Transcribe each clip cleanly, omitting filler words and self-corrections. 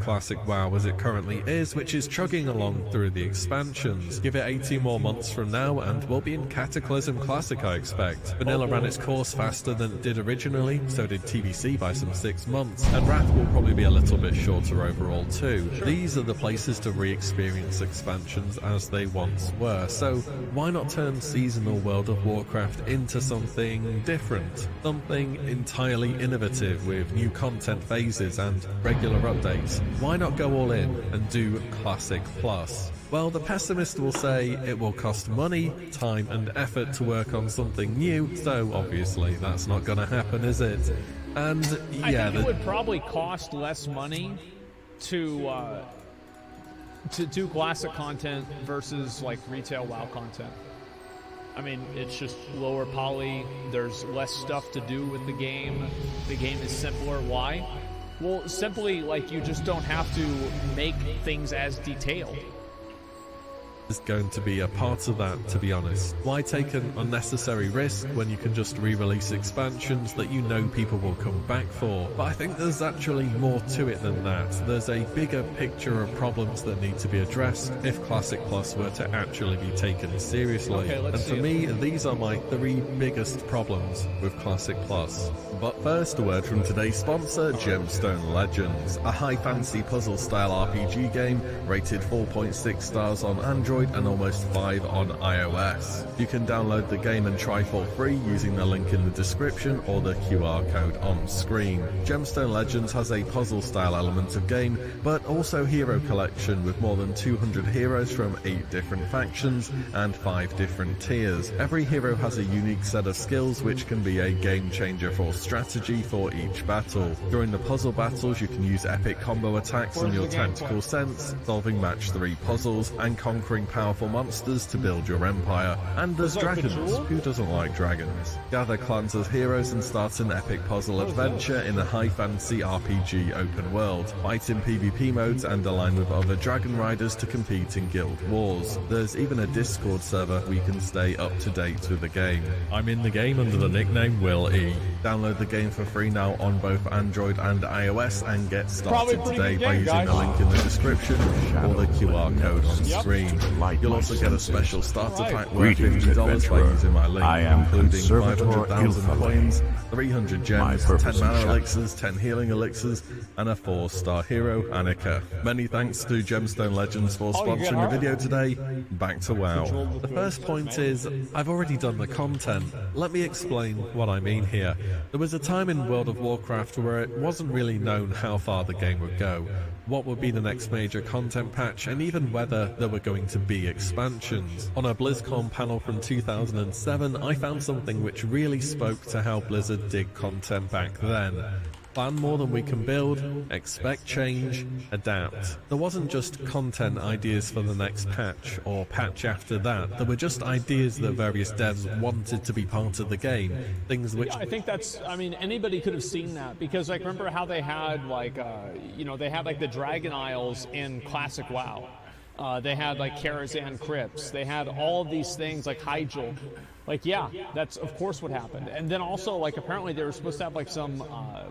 Classic WoW as it currently is, which is chugging along through the expansions. Give it 18 more months from now and we'll be in Cataclysm Classic, I expect. Vanilla ran its course faster than it did originally, so did TBC by some 6 months, and Wrath will probably be a little bit shorter overall too. These are the places to re-experience expansions as they once were, so why not turn seasonal World of Warcraft into something different? Something entirely innovative with new content phases and regular updates. Why not go all in and do Classic Plus? Well, the pessimist will say it will cost money, time and effort to work on something new, so obviously that's not gonna happen, is it? And yeah, I think it would probably cost less money to do classic content versus like retail WoW content. I mean, it's just lower poly, there's less stuff to do with the game is simpler. Why? Well, simply, like, you just don't have to make things as detailed. Is going to be a part of that, to be honest. Why take an unnecessary risk when you can just re-release expansions that you know people will come back for? But I think there's actually more to it than that. There's a bigger picture of problems that need to be addressed if Classic Plus were to actually be taken seriously. And for me, these are my 3 biggest problems with Classic Plus. But first, a word from today's sponsor, Gemstone Legends, a high fantasy puzzle style RPG game rated 4.6 stars on Android and almost 5 on iOS. You can download the game and try for free using the link in the description or the QR code on screen. Gemstone Legends has a puzzle style element of game, but also hero collection with more than 200 heroes from 8 different factions and 5 different tiers. Every hero has a unique set of skills which can be a game changer for strategy for each battle. During the puzzle battles you can use epic combo attacks in your tactical sense, solving match 3 puzzles and conquering powerful monsters to build your empire. And there's dragons. Who doesn't like dragons? Gather clans as heroes and start an epic puzzle adventure in a high fantasy RPG open world. Fight in PvP modes and align with other dragon riders to compete in guild wars. There's even a Discord server where you can stay up to date with the game. I'm in the game under the nickname Will E. Download the game for free now on both Android and iOS and get started today by using the link in the description or the QR code on screen. You'll also get a special starter pack worth $50 by using my link, including 500,000 coins, 300 gems, 10 mana elixirs, 10 healing elixirs, and a 4-star hero, Annika. Many thanks to Gemstone Legends for sponsoring the video today. Back to WoW. The first point is, I've already done the content. Let me explain what I mean here. There was a time in World of Warcraft where it wasn't really known how far the game would go, what would be the next major content patch, and even whether there were going to be expansions. On a BlizzCon panel from 2007, I found something which really spoke to how Blizzard did content back then. Plan more than we can build, expect change, adapt. There wasn't just content ideas for the next patch, or patch after that. There were just ideas that various devs wanted to be part of the game. Things which... Yeah, I think that's, I mean, anybody could have seen that, because like, remember how they had like, you know, they had like the Dragon Isles in Classic WoW. They had like Karazhan Crypts. They had all of these things like Hyjal. Like, yeah, that's of course what happened. And then also, like, apparently they were supposed to have like some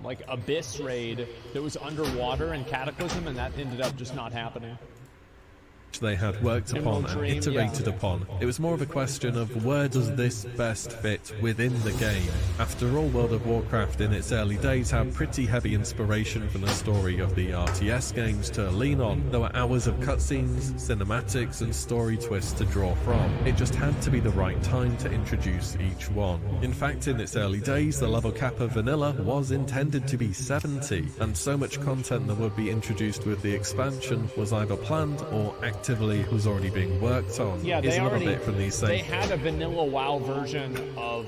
like Abyss raid that was underwater in Cataclysm, and that ended up just not happening. They had worked upon and iterated upon. It was more of a question of where does this best fit within the game. After all, World of Warcraft in its early days had pretty heavy inspiration from the story of the RTS games to lean on. There were hours of cutscenes, cinematics and story twists to draw from. It just had to be the right time to introduce each one. In fact, in its early days, the level cap of vanilla was intended to be 70, and so much content that would be introduced with the expansion was either planned or actively was already being worked on. Yeah, they had a vanilla WoW version of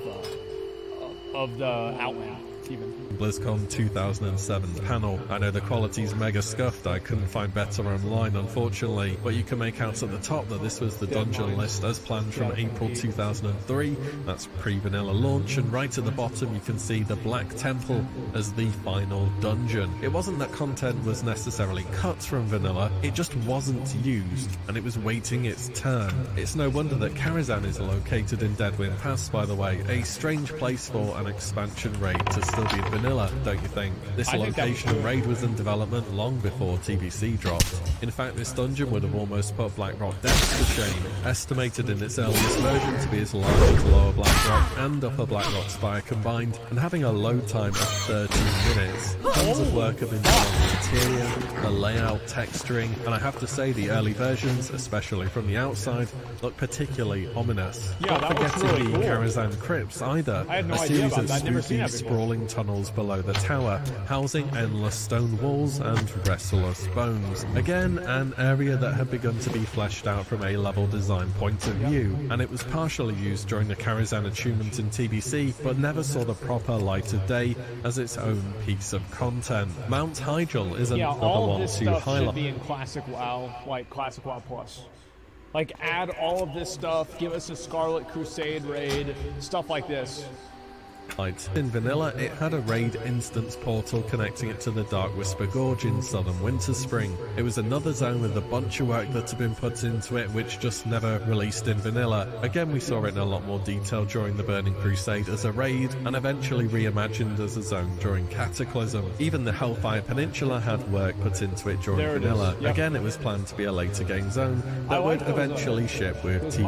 the Outland, even. BlizzCon 2007 panel. I know the quality's mega scuffed, I couldn't find better online unfortunately, but you can make out at the top that this was the dungeon list as planned from April 2003, that's pre-vanilla launch, and right at the bottom you can see the Black Temple as the final dungeon. It wasn't that content was necessarily cut from vanilla, it just wasn't used, and it was waiting its turn. It's no wonder that Karazhan is located in Deadwind Pass, by the way, a strange place for an expansion raid to still be in vanilla vanilla, don't you think? This I think that was location and good. raid was in development long before TBC dropped. In fact, this dungeon would have almost put Blackrock Depths to shame, estimated in its earliest version to be as large as Lower Blackrock and Upper Blackrock Spire combined, and having a load time of 13 minutes. Tons of work have been done on the interior, the layout, texturing, and I have to say the early versions, especially from the outside, look particularly ominous. Yeah, Not that was forgetting really the cool. Karazhan Crypts either, I had no a idea series about of that. I'd never seen spooky, that before. sprawling tunnels below the tower, housing endless stone walls and restless bones. Again, an area that had begun to be fleshed out from a level design point of view, and it was partially used during the Karazhan attunement in TBC, but never saw the proper light of day as its own piece of content. Mount Hyjal is Yeah, another all of one this to stuff should highlight. be in Classic WoW, like Classic WoW Plus. Like, add all of this stuff, give us a Scarlet Crusade raid, stuff like this. In vanilla, it had a raid instance portal connecting it to the Dark Whisper Gorge in southern Winterspring. It was another zone with a bunch of work that had been put into it, which just never released in vanilla. Again, we saw it in a lot more detail during the Burning Crusade as a raid, and eventually reimagined as a zone during Cataclysm. Even the Hellfire Peninsula had work put into it during There it vanilla. is, yep. Again, it was planned to be a later game zone I that like would those, eventually ship with those TBC.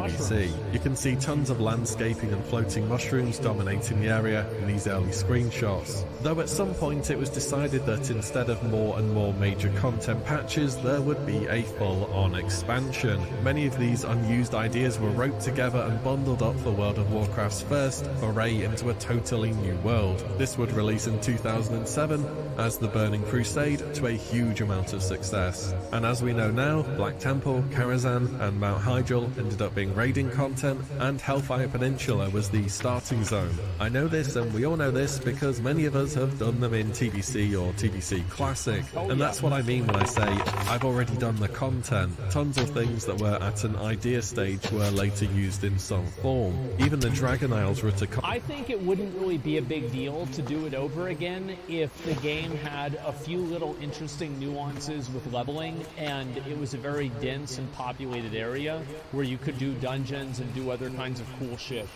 mushrooms. You can see tons of landscaping and floating mushrooms dominating the area in these early screenshots. Though at some point it was decided that instead of more and more major content patches, there would be a full-on expansion. Many of these unused ideas were roped together and bundled up for World of Warcraft's first foray into a totally new world. This would release in 2007 as the Burning Crusade to a huge amount of success. And as we know now, Black Temple, Karazhan and Mount Hyjal ended up being raiding content, and Hellfire Peninsula was the starting zone. I know this, and we all know this because many of us have done them in TBC or TBC Classic, and that's what I mean when I say I've already done the content. Tons of things that were at an idea stage were later used in some form. Even the Dragon Isles were at a I think it wouldn't really be a big deal to do it over again if the game had a few little interesting nuances with leveling, and it was a very dense and populated area where you could do dungeons and do other kinds of cool shit.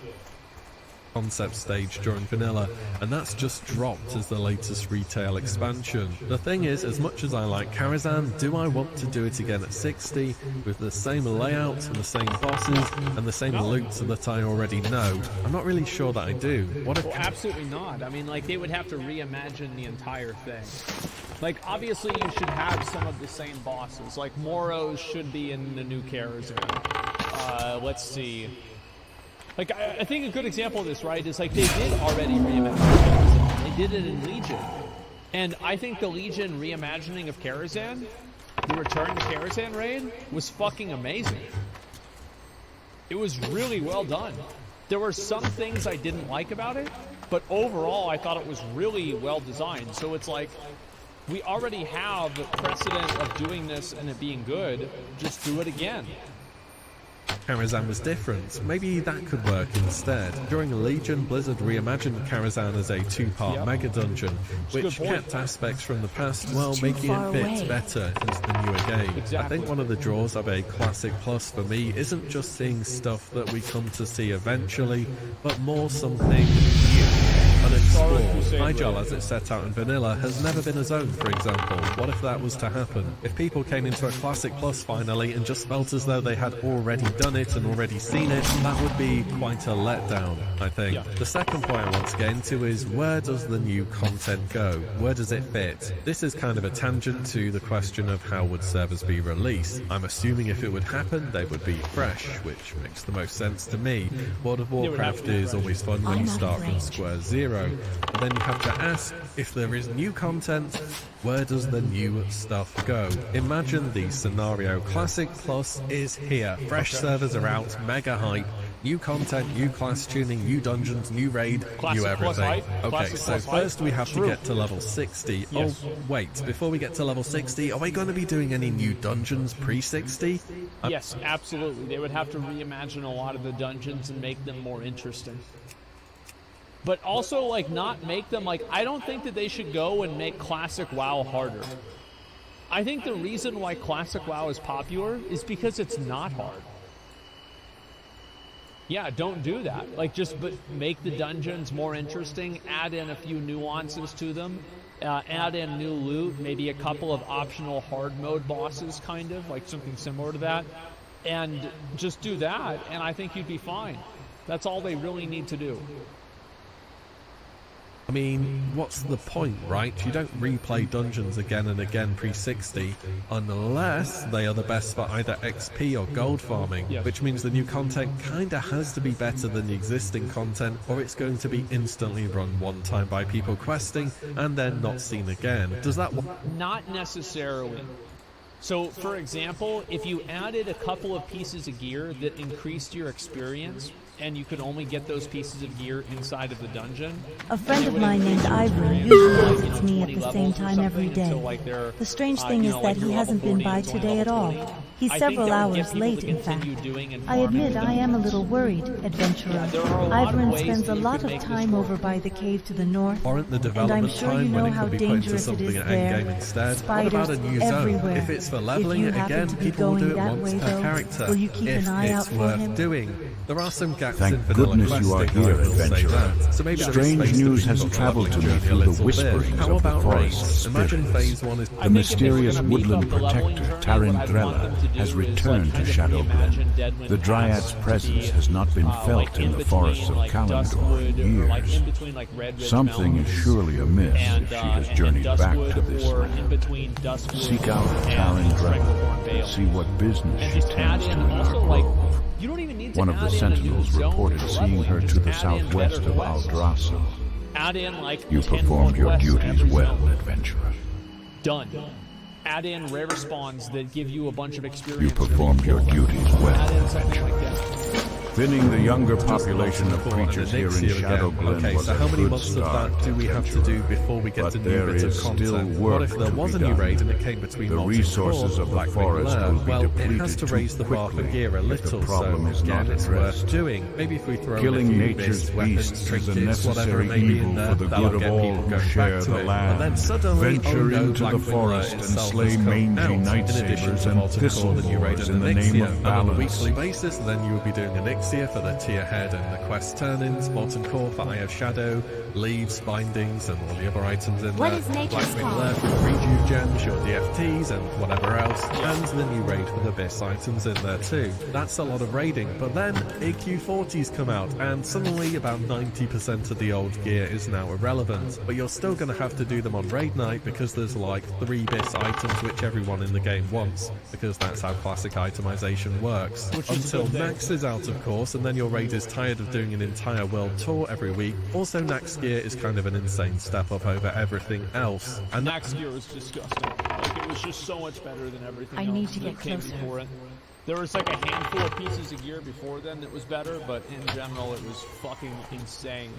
concept stage during vanilla, and that's just dropped as the latest retail expansion. The thing is, as much as I like Karazhan, do I want to do it again at 60 with the same layout and the same bosses and the same loot that I already know? I'm not really sure that I do. What if Well, absolutely not. I mean, like, they would have to reimagine the entire thing. Like, obviously, you should have some of the same bosses. Like, Moros should be in the new Karazhan. Let's see. Like, I think a good example of this, right, is like they did already reimagine Karazhan. They did it in Legion. And I think the Legion reimagining of Karazhan, the Return to Karazhan raid, was fucking amazing. It was really well done. There were some things I didn't like about it, but overall I thought it was really well designed. So it's like, we already have precedent of doing this and it being good, just do it again. Karazhan was different? Maybe that could work instead. During Legion, Blizzard reimagined Karazhan as a two-part Yep. mega dungeon, a good which point. kept aspects from the past while too making far it fit away. better into the newer game. I Exactly. think one of the draws of a Classic Plus for me isn't just seeing stuff that we come to see eventually, but more something new, unexplored. Crusade Hyjal, raid. as it's set out in vanilla, has never been a zone, for example. What if that was to happen? If people came into a Classic Plus finally and just felt as though they had already done it and already seen it, that would be quite a letdown, I think. Yeah. The second point I want to get into is, where does the new content go? Where does it fit? This is kind of a tangent to the question of how would servers be released. I'm assuming if it would happen, they would be fresh, which makes the most sense to me. World of would have Warcraft to be is fresh. always fun when I'm you not start from afraid. square zero. But then you have to ask, if there is new content, where does the new stuff go? Imagine the scenario. Classic Plus is here. Fresh servers are out, mega hype. New content, new class tuning, new dungeons, new raid, Classic new plus everything. hype, Okay, classic so plus hype. first we have True. to get to level 60. Yes. Oh, wait, before we get to level 60, are we going to be doing any new dungeons pre-60? Yes, absolutely. They would have to reimagine a lot of the dungeons and make them more interesting. But also, like, not make them, like, I don't think that they should go and make Classic WoW harder. I think the reason why Classic WoW is popular is because it's not hard. Yeah, don't do that. Like, just make the dungeons more interesting, add in a few nuances to them, add in new loot, maybe a couple of optional hard mode bosses, kind of, like something similar to that, and just do that, and I think you'd be fine. That's all they really need to do. I mean, what's the point, right? You don't replay dungeons again and again pre-60 unless they are the best for either XP or gold farming, Yes. which means the new content kinda has to be better than the existing content, or it's going to be instantly run one time by people questing and then not seen again. Does that Not necessarily. So, for example, if you added a couple of pieces of gear that increased your experience, and you could only get those pieces of gear inside of the dungeon. A friend of mine named Ivory Ivory usually visits me at the same time every day. The strange thing is that he hasn't been by today at all. He's several hours late, in fact. I admit I am a little worried, adventurer. Ivory spends a lot of time over by the cave to the north, warrant the and I'm development sure you time know when it how could be put into dangerous it something is at there. endgame instead? What Spiders about a new zone? everywhere. If it's for leveling If you it happen again, to be people will going do it that once way, per though, character. will you keep if an eye out it's for worth him? doing. There are some gaps Thank in vanilla goodness you are questing, here, I will say adventurer. that. So maybe there is Strange space to news has rethink the traveled to leveling me journey a through the little bit. whisperings How of the about forest raids? Imagine spirits. phase 1 is The mysterious woodland protector, Taranthrella, has returned to Shadowglen. The Dryad's presence has not been felt in the forests of Kalimdor in years. Something is surely amiss if she has journeyed back to this land. Seek out Taranthrella and see what business she tends to in our grove. One of the sentinels reported seeing her to the southwest of Aldrasa. Add in like You 10 performed more your quests duties every well, zone. adventurer. Done. Add in rare spawns that give you a bunch of experience. You performed your duties well, Add in something adventurer. like that. Thinning the younger population of Before creatures here in Elixir again. Shadowglen Okay, was so a how many good months of start, that do we have to adventurer. do before we get But a new there bit of is still content? work What if there to was be a new done. raid and it came between The Molten resources Core of the Blackwing forest Lair? will be Well, it depleted has to too raise the bar for quickly gear a if the little, problem so is not again, it's addressed. worth doing. Maybe if we throw Killing in a few nature's bits, weapons, beasts is a trinkets, whatever necessary it may be evil in there, for the that'll good of get all people who going share back to the it. land. And then suddenly, Venture oh no, into the Blackwing forest Lair and itself slay has come mangy out, night in addition sabers to and Molten Core, the new raid thistleborns and in the name Elixir. of And on a balance. weekly basis, then you will be doing Elixir for the tier head and the quest turn-ins, Molten Core for Eye of Shadow, leaves, bindings, and all the other items in What there. is nature's Blackwing call? Lair for your rejuve gems, your DFTs, and whatever else, and the new raid for the Abyss items in there too. That's a lot of raiding, but then AQ40s come out, and suddenly about 90% of the old gear is now irrelevant. But you're still going to have to do them on raid night because there's like 3 Abyss items which everyone in the game wants, because that's how classic itemization works. Which is a Until good thing. Nax is out, of course, and then your raid is tired of doing an entire world tour every week. Also, Nax gear is kind of an insane step up over everything else. And Next year was disgusting. Like, it was just so much better than everything I else need to that get came closer. before it. There was like a handful of pieces of gear before then that was better, but in general, it was fucking insane.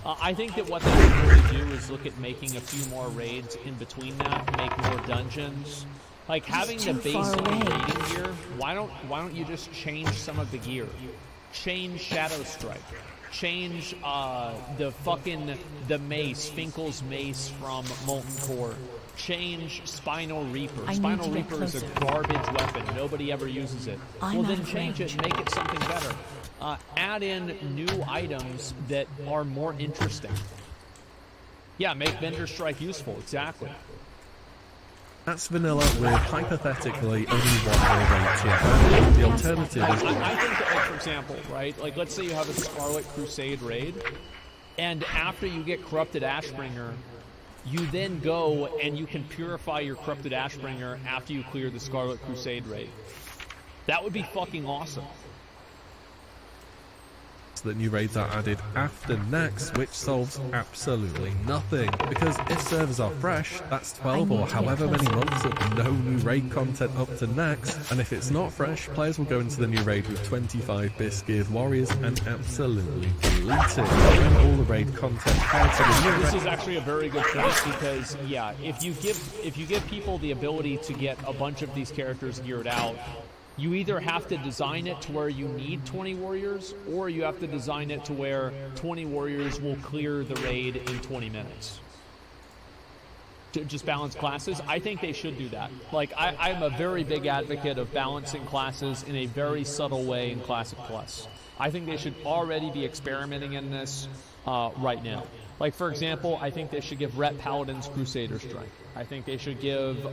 I think that what they should really do is look at making a few more raids in between that, make more dungeons. Like having the too far baseline away. raiding gear, why don't you just change some of the gear? Change Shadow Strike. Change the mace, Finkel's mace from Molten Core. Change Spinal Reaper. I need Spinal to get Reaper is a closer. garbage weapon. Nobody ever uses it. I'm Well, out then of change range. it, make it something better. Add in new items that are more interesting. Yeah, make Vendor Strike useful, exactly. that's vanilla with hypothetically only one more raid tier. The alternative is I think that, like, for example, right, like, let's say you have a Scarlet Crusade raid, and after you get Corrupted Ashbringer, you then go and you can purify your Corrupted Ashbringer after you clear the Scarlet Crusade raid. That would be fucking awesome. that new raids are added after Nax, which solves absolutely nothing. Because if servers are fresh, that's 12 I or need to get however many closer. months of no new raid content up to Nax, and if it's not fresh, players will go into the new raid with 25 Bisgeared warriors and absolutely delete it. And all the raid content prior to the new This raid is actually a very good point because, yeah, if you give people the ability to get a bunch of these characters geared out, you either have to design it to where you need 20 warriors, or you have to design it to where 20 warriors will clear the raid in 20 minutes. to just balance classes. I think they should do that. Like, I'm a very big advocate of balancing classes in a very subtle way in Classic Plus. I think they should already be experimenting in this right now. Like, for example, I think they should give Ret Paladin's Crusader Strike. I think they should give,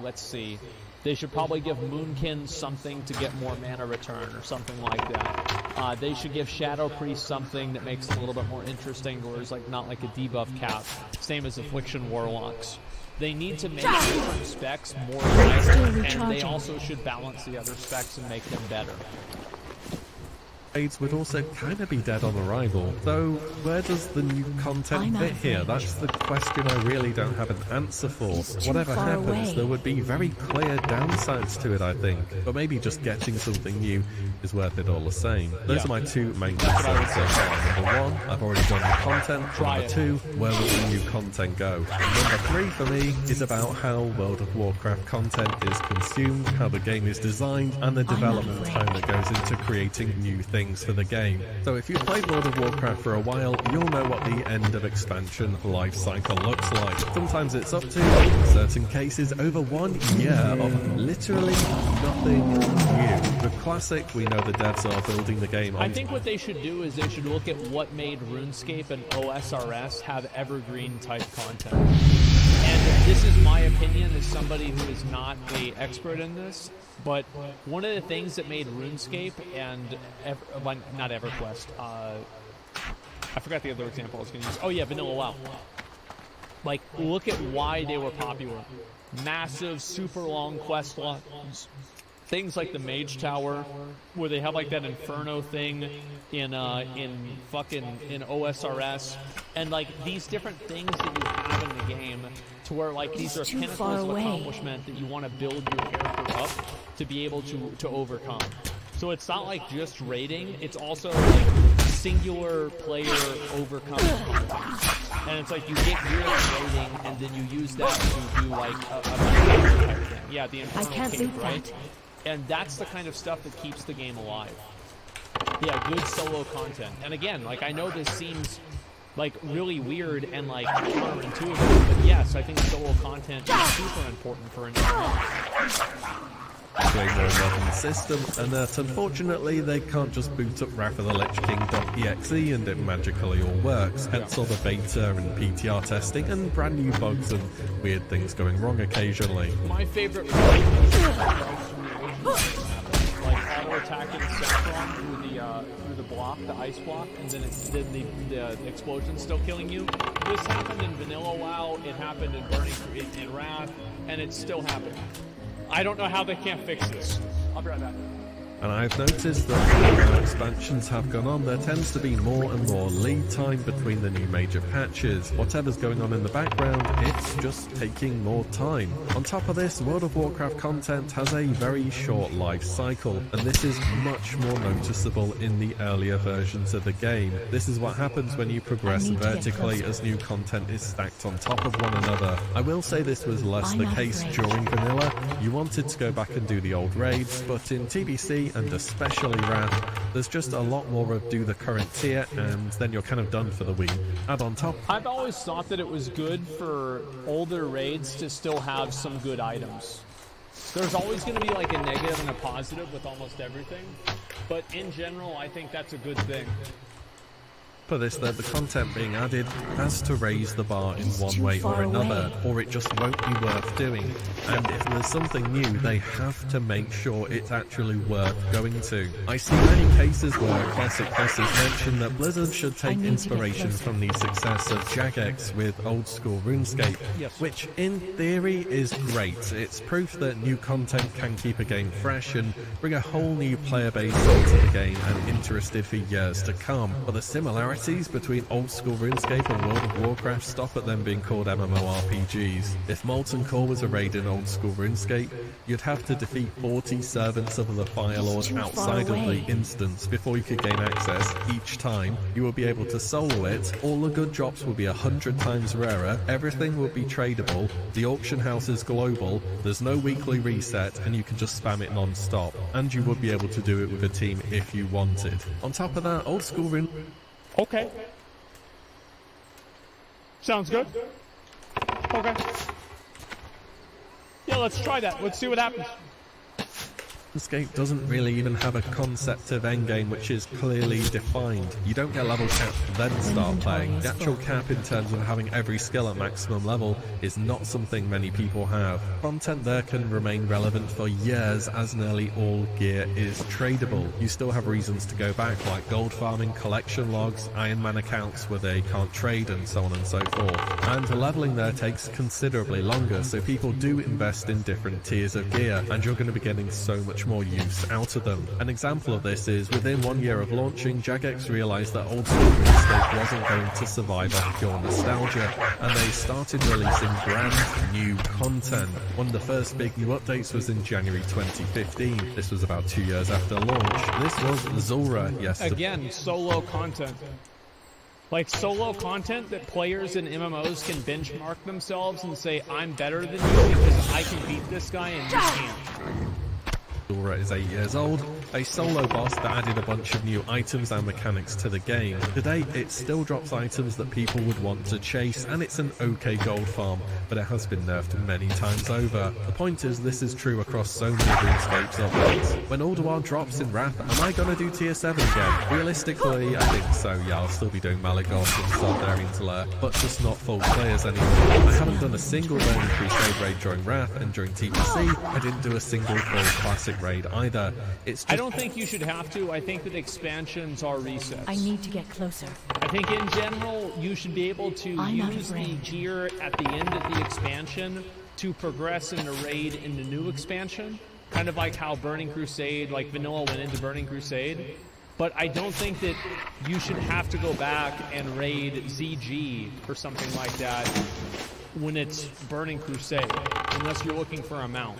let's see, they should probably give Moonkin something to get more mana return or something like that. They should give Shadow Priest something that makes it a little bit more interesting, or is like not like a debuff cap, same as Affliction Warlocks. They need to make different specs more viable, and they also should balance the other specs and make them better. Raids would also kind of be dead on arrival, though where does the new content fit here? That's the question I really don't have an answer for. Whatever happens, there would be very clear downsides to it, I think, but maybe just getting something new is worth it all the same. Those are my two main concerns so far. Number one, I've already done the content. Number two, where will the new content go? And number three for me is about how World of Warcraft content is consumed, how the game is designed, and the development time that goes into creating new things for the game. So if you've played World of Warcraft for a while, you'll know what the end of expansion life cycle looks like. Sometimes it's up to, in certain cases, over 1 year of literally nothing new. With Classic, we know the devs are building the game on... I think what they should do is they should look at what made RuneScape and OSRS have evergreen type content. And this is my opinion as somebody who is not an expert in this, but one of the things that made RuneScape and not EverQuest, I forgot the other example I was going to use. Oh yeah, Vanilla WoW. Like, look at why they were popular. Massive, super long quest lines. Things like the Mage Tower, where they have like that Inferno thing in OSRS, and like these different things that you have in the game, to where like these are pinnacles of accomplishment that you want to build your character up to be able to overcome. So it's not like just raiding; it's also like singular player overcoming content. And it's like you get gear raiding, and then you use that to do like a type thing. Yeah, the Inferno Cave, right? And that's the kind of stuff that keeps the game alive. Yeah, good solo content. And again, like, I know this seems like really weird and like counterintuitive, but yes, I think solo content is super important for an MMO. Way more modern system, and that unfortunately they can't just boot up Wrath of the Lich King.exe and it magically all works, hence all the beta and PTR testing and brand new bugs and weird things going wrong occasionally. My favorite part is like auto attacking Saffron through the block, the ice block, and then the explosion's still killing you. This happened in Vanilla WoW, it happened in in Wrath, and it's still happening. I don't know how they can't fix this. I'll be right back. And I've noticed that as expansions have gone on, there tends to be more and more lead time between the new major patches. Whatever's going on in the background, it's just taking more time. On top of this, World of Warcraft content has a very short life cycle, and this is much more noticeable in the earlier versions of the game. This is what happens when you progress vertically as new content is stacked on top of one another. I will say this was less the case during Vanilla. You wanted to go back and do the old raids, but in TBC, and especially Wrath, there's just a lot more of do the current tier and then you're kind of done for the week. Add on top, I've always thought that it was good for older raids to still have some good items. There's always going to be like a negative and a positive with almost everything, but in general I think that's a good thing. For this, though, the content being added has to raise the bar in one way or another, or it just won't be worth doing. And if there's something new, they have to make sure it's actually worth going to. I see many cases where Classic Plus has mentioned that Blizzard should take inspiration from the success of Jagex with old school RuneScape, which in theory is great. It's proof that new content can keep a game fresh and bring a whole new player base into the game and interested for years to come. But the similarities between old school RuneScape and World of Warcraft stop at them being called MMORPGs. If Molten Core was a raid in old school RuneScape, you'd have to defeat 40 servants of the Fire Lord outside of the instance before you could gain access. Each time you will be able to solo it, all the good drops will be 100 times rarer, everything will be tradable, the auction house is global, there's no weekly reset, and you can just spam it non-stop. And you would be able to do it with a team if you wanted. On top of that, old school Rune... Okay. Sounds good. Okay. Yeah, let's try that. Let's see what happens. Escape doesn't really even have a concept of endgame which is clearly defined. You don't get level cap then start playing. The actual cap in terms of having every skill at maximum level is not something many people have. Content there can remain relevant for years as nearly all gear is tradable. You still have reasons to go back like gold farming, collection logs, Iron Man accounts where they can't trade and so on and so forth. And leveling there takes considerably longer, so people do invest in different tiers of gear and you're going to be getting so much more use out of them. An example of this is within 1 year of launching, Jagex realized that old school RuneScape wasn't going to survive on pure nostalgia, and they started releasing brand new content. One of the first big new updates was in January 2015. This was about 2 years after launch. This was Zulrah yesterday. Again, solo content. Like solo content that players in MMOs can benchmark themselves and say, I'm better than you because I can beat this guy and you can't. Zulrah is 8 years old, a solo boss that added a bunch of new items and mechanics to the game. Today, it still drops items that people would want to chase, and it's an okay gold farm, but it has been nerfed many times over. The point is, this is true across so many RuneScape's updates. When Ulduar drops in Wrath, am I gonna do tier 7 again? Realistically, I think so, yeah, I'll still be doing Malygos and Sardarian's Lair, but just not full players anymore. I haven't done a single Burning Crusade raid during Wrath, and during TPC, I didn't do a single full Classic raid either. It's just... I don't think you should have to. I think that expansions are resets. I need to get closer. I think in general you should be able to use the gear at the end of the expansion to progress in the raid in the new expansion. Kind of like how Burning Crusade, like vanilla went into Burning Crusade. But I don't think that you should have to go back and raid ZG or something like that when it's Burning Crusade, unless you're looking for a mount.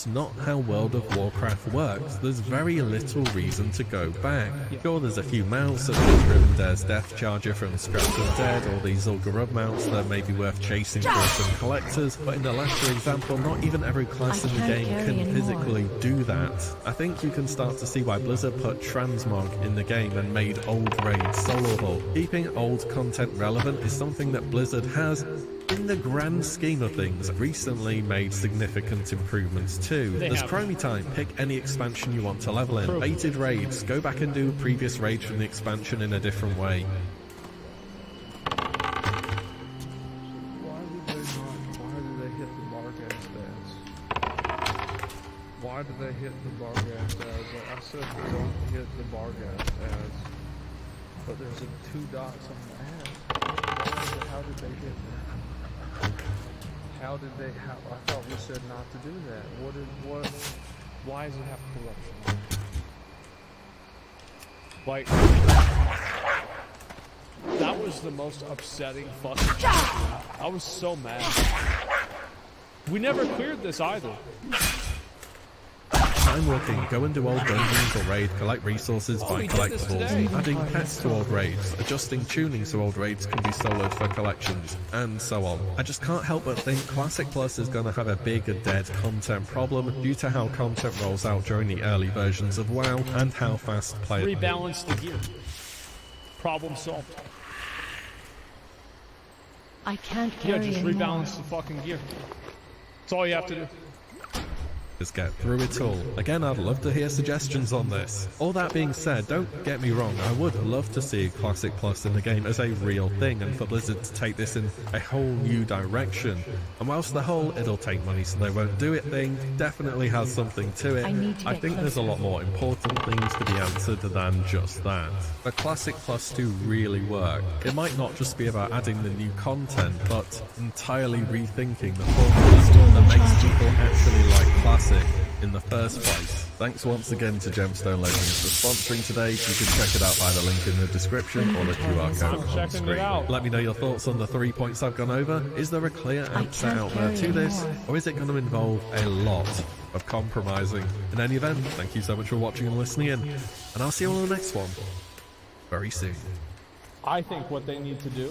Not how World of Warcraft works. There's very little reason to go back. Sure, there's a few mounts such as Rivendare's Death Charger from Scrapped Undead, or these Zul'Gurub mounts that may be worth chasing for some collectors, but in the latter example, not even every class in the game can physically do that. I think you can start to see why Blizzard put Transmog in the game and made old raids soloable. Keeping old content relevant is something that Blizzard has, in the grand scheme of things, recently made significant improvements too. There's Chromie time, pick any expansion you want to level in. Baited raids, go back and do a previous raid from the expansion in a different way. Why do they hit the Barghast ads? Why do they hit the Barghast ads? I said don't hit the Barghast ads, but there's 2 dots on the ad. How did they hit that? How did they? I thought we said not to do that. Why does it have corruption? Like, that was the most upsetting fucking shit. I was so mad. We never cleared this either. Time walking, go and do old dungeons or raid, collect resources, buy collectibles, adding pets to old raids, adjusting tuning so old raids can be soloed for collections, and so on. I just can't help but think Classic Plus is going to have a big dead content problem due to how content rolls out during the early versions of WoW and how fast players rebalance the gear. Problem solved. I can't carry just anymore. rebalance the fucking gear. That's all you have to do. get through it all. Again, I'd love to hear suggestions on this. All that being said, don't get me wrong, I would love to see Classic Plus in the game as a real thing and for Blizzard to take this in a whole new direction. And whilst the whole it'll take money so they won't do it thing definitely has something to it, I think there's a lot more important things to be answered than just that. For Classic Plus to really work, it might not just be about adding the new content, but entirely rethinking the formula that makes people actually like Classic in the first place. Thanks once again to Gemstone Legends for sponsoring today. You can check it out by the link in the description or the QR code on the screen. Let me know your thoughts on the 3 points I've gone over. Is there a clear answer out there to this, or is it going to involve a lot of compromising? In any event, thank you so much for watching and listening in, and I'll see you on the next one very soon. I think what they need to do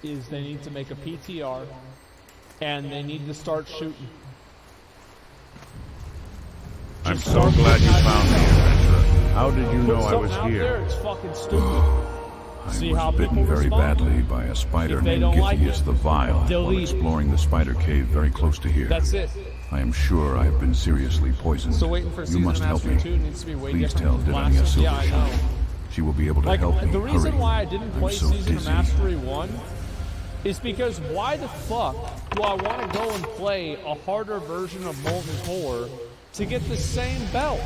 is they need to make a PTR and they need to start shooting. I'm so glad you found me, adventurer. How did you know I was here? There, it's fucking stupid. See I how was bitten people very respond? badly by a spider If they named don't like Githias it, the Vile while delete it. exploring the spider cave very close to here. That's it. I am sure I have been seriously poisoned. So waiting for You Season must help Mastery me. 2 needs to be way Please different tell from Divania Classic. Yeah, I know. Silvershine. She will be able to Like, help me. the reason Hurry. why I didn't play I'm so Season of dizzy. Mastery 1 is because why the fuck do I want to go and play a harder version of Molten Core to get the same belt?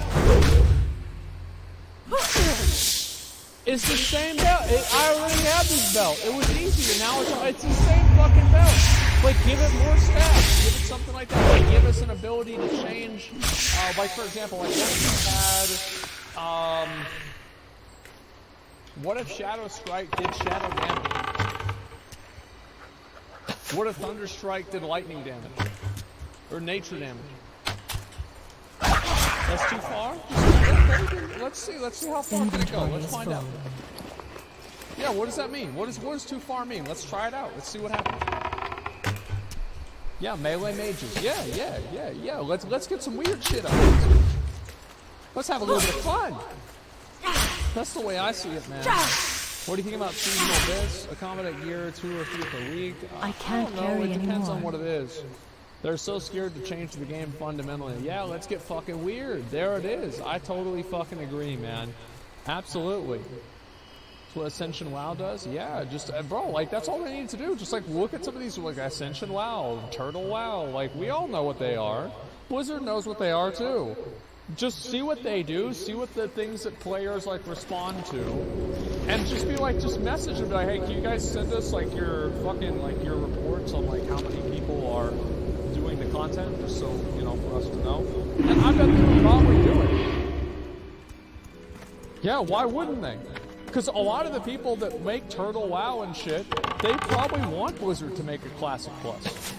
It's the same belt. I already had this belt. It was easy, and now it's the same fucking belt. Like, give it more stats. Give it something like that. Like, give us an ability to change. Like, for example, like, what if Shadow Strike did shadow damage? What if Thunder Strike did lightning damage? Or nature damage? That's too far? Let's see how far can it go. Let's find out. Yeah, what does that mean? What does too far mean? Let's try it out. Let's see what happens. Yeah, melee mages. Yeah. Let's get some weird shit out. Let's have a little bit of fun. That's the way I see it, man. What do you think about seasonal this? Accommodate gear 2 or 3 per week? I can't don't know. carry It depends anymore. on what it is. They're so scared to change the game fundamentally. Yeah, let's get fucking weird. There it is. I totally fucking agree, man. Absolutely. That's what Ascension WoW does. Yeah, just bro, like that's all they need to do. Just like look at some of these, like Ascension WoW, Turtle WoW. Like we all know what they are. Blizzard knows what they are too. Just see what they do, see what the things that players like respond to, and just be like, just message them, be like, hey, can you guys send us like your fucking like your reports on like how many people are doing the content, just so you know for us to know. And I bet they would probably do it. Yeah, why wouldn't they? Because a lot of the people that make Turtle WoW and shit, they probably want Blizzard to make a Classic Plus.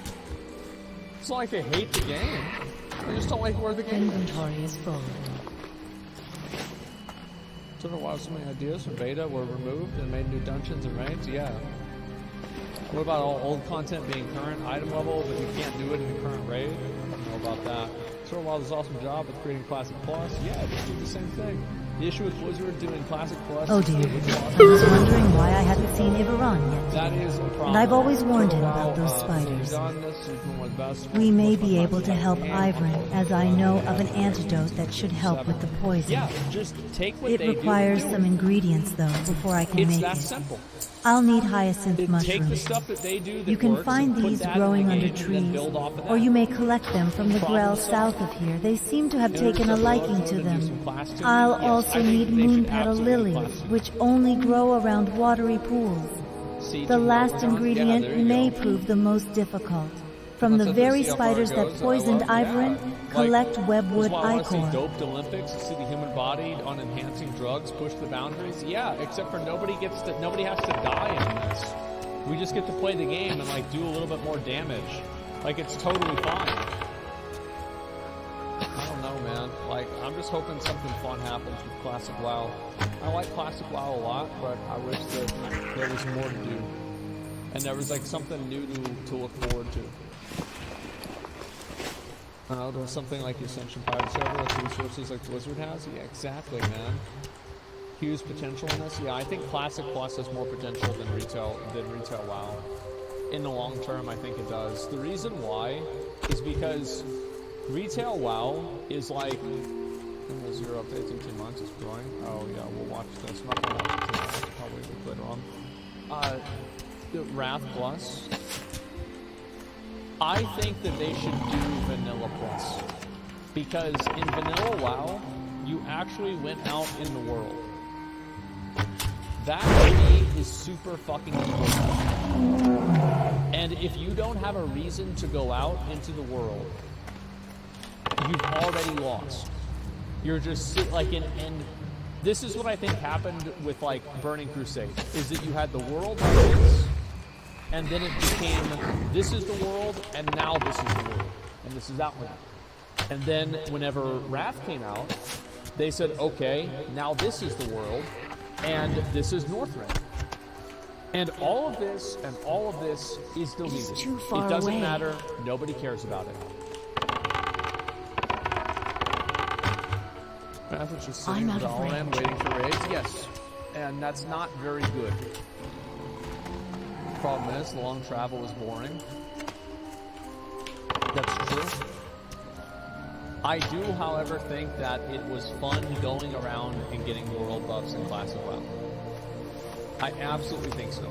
It's not like they hate the game. They just don't like where the game is. Inventory is full. Turtle WoW, so many ideas from beta were removed and made new dungeons and raids. Yeah. What about all old content being current item level, but you can't do it in the current raid? I don't know about that. Turtle WoW does an awesome job with creating Classic Plus. Yeah, just do the same thing. The issue with Blizzard doing Classic Plus. Oh dear. I was wondering why I hadn't seen Ivaron yet. That is a problem. And I've always warned him Turtle about those WoW, spiders. he's done this, he's been one of the best. We may be able to help Ivern, as I know of an antidote that should help with the poison. Yeah, just take what It they requires do. some ingredients, though, before I can It's make that it. simple. I'll need hyacinth Take the mushrooms. stuff that they do that You can works find and put these that in growing the under game and then trees, build off of that. or you may collect them from the Problem Grell solved. south of here. They seem to have Enter taken a stuff liking below to and do some them. class tuning. I'll Yes, also I think need they should moon petal absolutely lilies, class tune. which only grow around watery pools. Siege The and last Lebanon. Yeah, ingredient there you may go. prove the most difficult. From the Let's very see how far it spiders that goes. poisoned I love- Ivern, yeah. collect Like, webwood that's why I want to see ichor. doped Olympics to see the human body on enhancing drugs push the boundaries. Yeah, except for nobody has to die in this. We just get to play the game and like do a little bit more damage. Like it's totally fine. I don't know, man. Like I'm just hoping something fun happens with Classic WoW. I like Classic WoW a lot, but I wish that there was more to do. And there was like something new to look forward to. There's something like the Ascension Pirate server with resources like Blizzard has. Yeah, exactly, man. Huge potential in this. Yeah, I think Classic Plus has more potential than retail WoW. In the long term, I think it does. The reason why is because retail WoW is like 0 updates in 2 months. It's growing. Oh yeah, we'll watch this. I'm not gonna watch it tonight. I'll probably later on. The Wrath Plus. I think that they should do Vanilla Plus. Because in Vanilla WoW, you actually went out in the world. That to me is super fucking important. And if you don't have a reason to go out into the world, you've already lost. You're just like and this is what I think happened with like Burning Crusade, is that you had the world like this, and then it became, this is the world, and now this is the world. And this is Outland. And then whenever Wrath came out, they said, okay, now this is the world, and this is Northrend. And all of this and all of this is deleted. It's too far It doesn't away. matter. Nobody cares about it. Wrath is just sitting I'm in out of Valorant range. waiting for raids. Yes. and that's not very good. Problem is, the long travel is boring. That's true. I do, however, think that it was fun going around and getting world buffs in Classic WoW. I absolutely think so.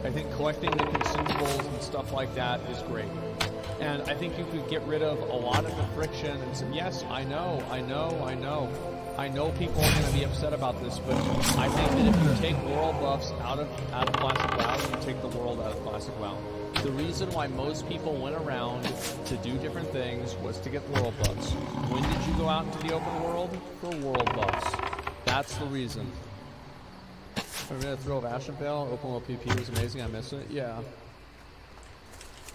I think collecting the consumables and stuff like that is great. And I think you could get rid of a lot of the friction and say, yes, I know people are going to be upset about this, but I think that if you take world buffs out of Classic WoW, you take the world out of Classic WoW. The reason why most people went around to do different things was to get world buffs. When did you go out into the open world? For world buffs. That's the reason. I'm going to throw of Ashen Vale. Open world PP was amazing. I missed it. Yeah. Is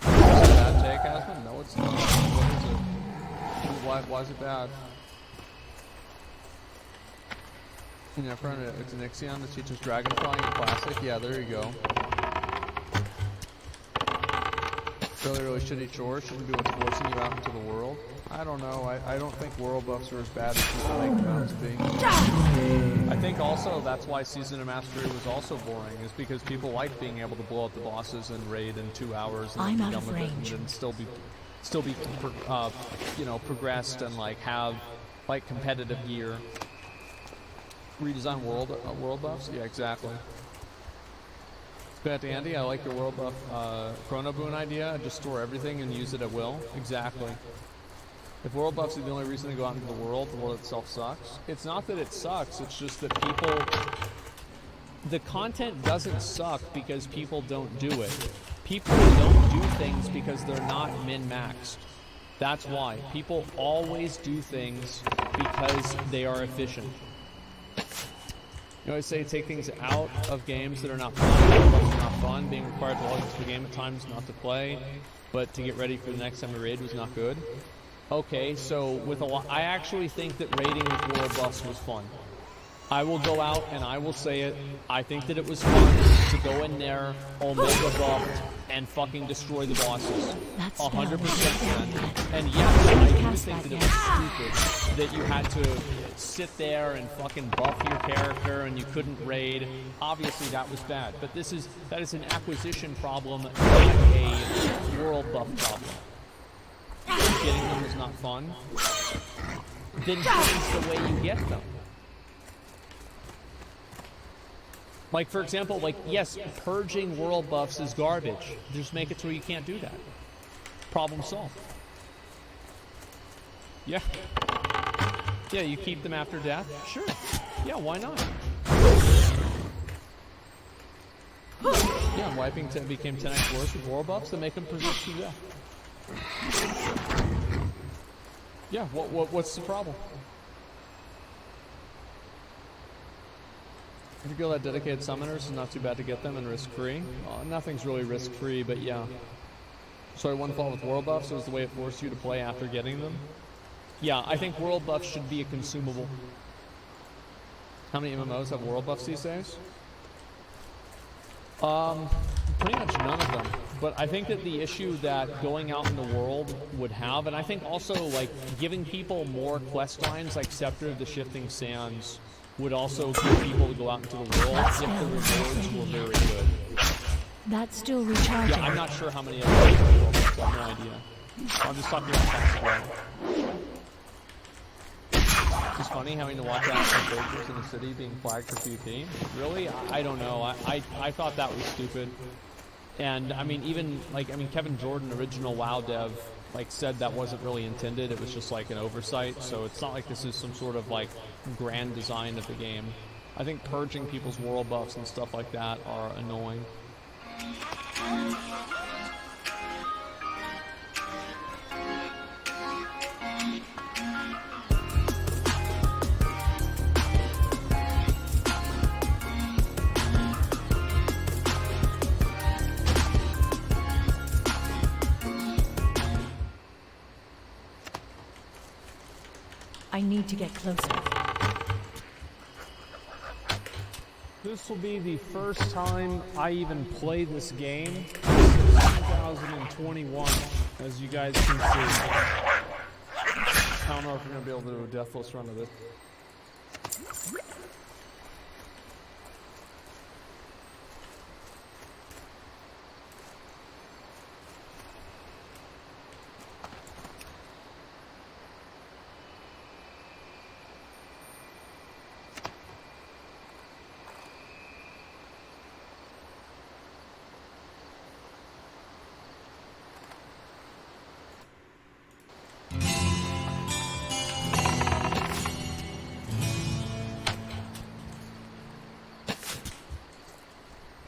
it a bad take, Aspen? No, it's not. What is it? Why is it bad? Yeah, friend, it's an Ixion that teaches Dragonflying in Classic. Yeah, there you go. Really shitty chores shouldn't be what's forcing you out into the world. I don't know. I don't think world buffs are as bad as people make them out to be. I think also that's why Season of Mastery was also boring, is because people like being able to blow up the bosses and raid in 2 hours and be done with it, and then still be progressed and like have like competitive gear. Redesign world buffs? Yeah, exactly. Back to Andy, I like your world buff Chrono Boon idea. Just store everything and use it at will. Exactly. If world buffs are the only reason to go out into the world itself sucks. It's not that it sucks, it's just that the content doesn't suck because people don't do it. People don't do things because they're not min-maxed. That's why. People always do things because they are efficient. You always say take things out of games that are not fun. That's not fun. Being required to log into the game at times not to play, but to get ready for the next time we raid was not good. Okay, so with I actually think that raiding with world buffs was fun. I will go out and I will say it. I think that it was fun to go in there, Omega buffed, and fucking destroy the bosses. 100%. And yes, I do think that it was stupid that you had to sit there and fucking buff your character and you couldn't raid. Obviously that was bad, but that is an acquisition problem, not a world buff problem. Getting them is not fun. Then change the way you get them. Like, for example, like, yes, purging world buffs is garbage. Just make it so you can't do that. Problem solved. Yeah. Yeah, you keep them after death? Sure. Yeah, why not? Yeah, wiping became 10x worse with world buffs that make them persist to death. Yeah, what's the problem? If you feel that dedicated summoners, it's not too bad to get them and risk-free. Nothing's really risk-free, but yeah. Sorry, one fault with world buffs was the way it forced you to play after getting them. Yeah, I think world buffs should be a consumable. How many MMOs have world buffs these days? Pretty much none of them. But I think that the issue that going out in the world would have, and I think also like giving people more quest lines like Scepter of the Shifting Sands would also give people to go out into the world if the rewards were very good. That's still recharging. Yeah, I'm not sure how many of them are world buffs. I have no idea. I'm just talking about Classic WoW. It's funny having to watch out for villagers in the city being flagged for PvP. Really? I don't know. I thought that was stupid. And I mean, Kevin Jordan, original WoW dev, like said that wasn't really intended. It was just like an oversight. So it's not like this is some sort of like grand design of the game. I think purging people's world buffs and stuff like that are annoying. I need to get closer. This will be the first time I even play this game since 2021, as you guys can see. I don't know if we're going to be able to do a deathless run of it.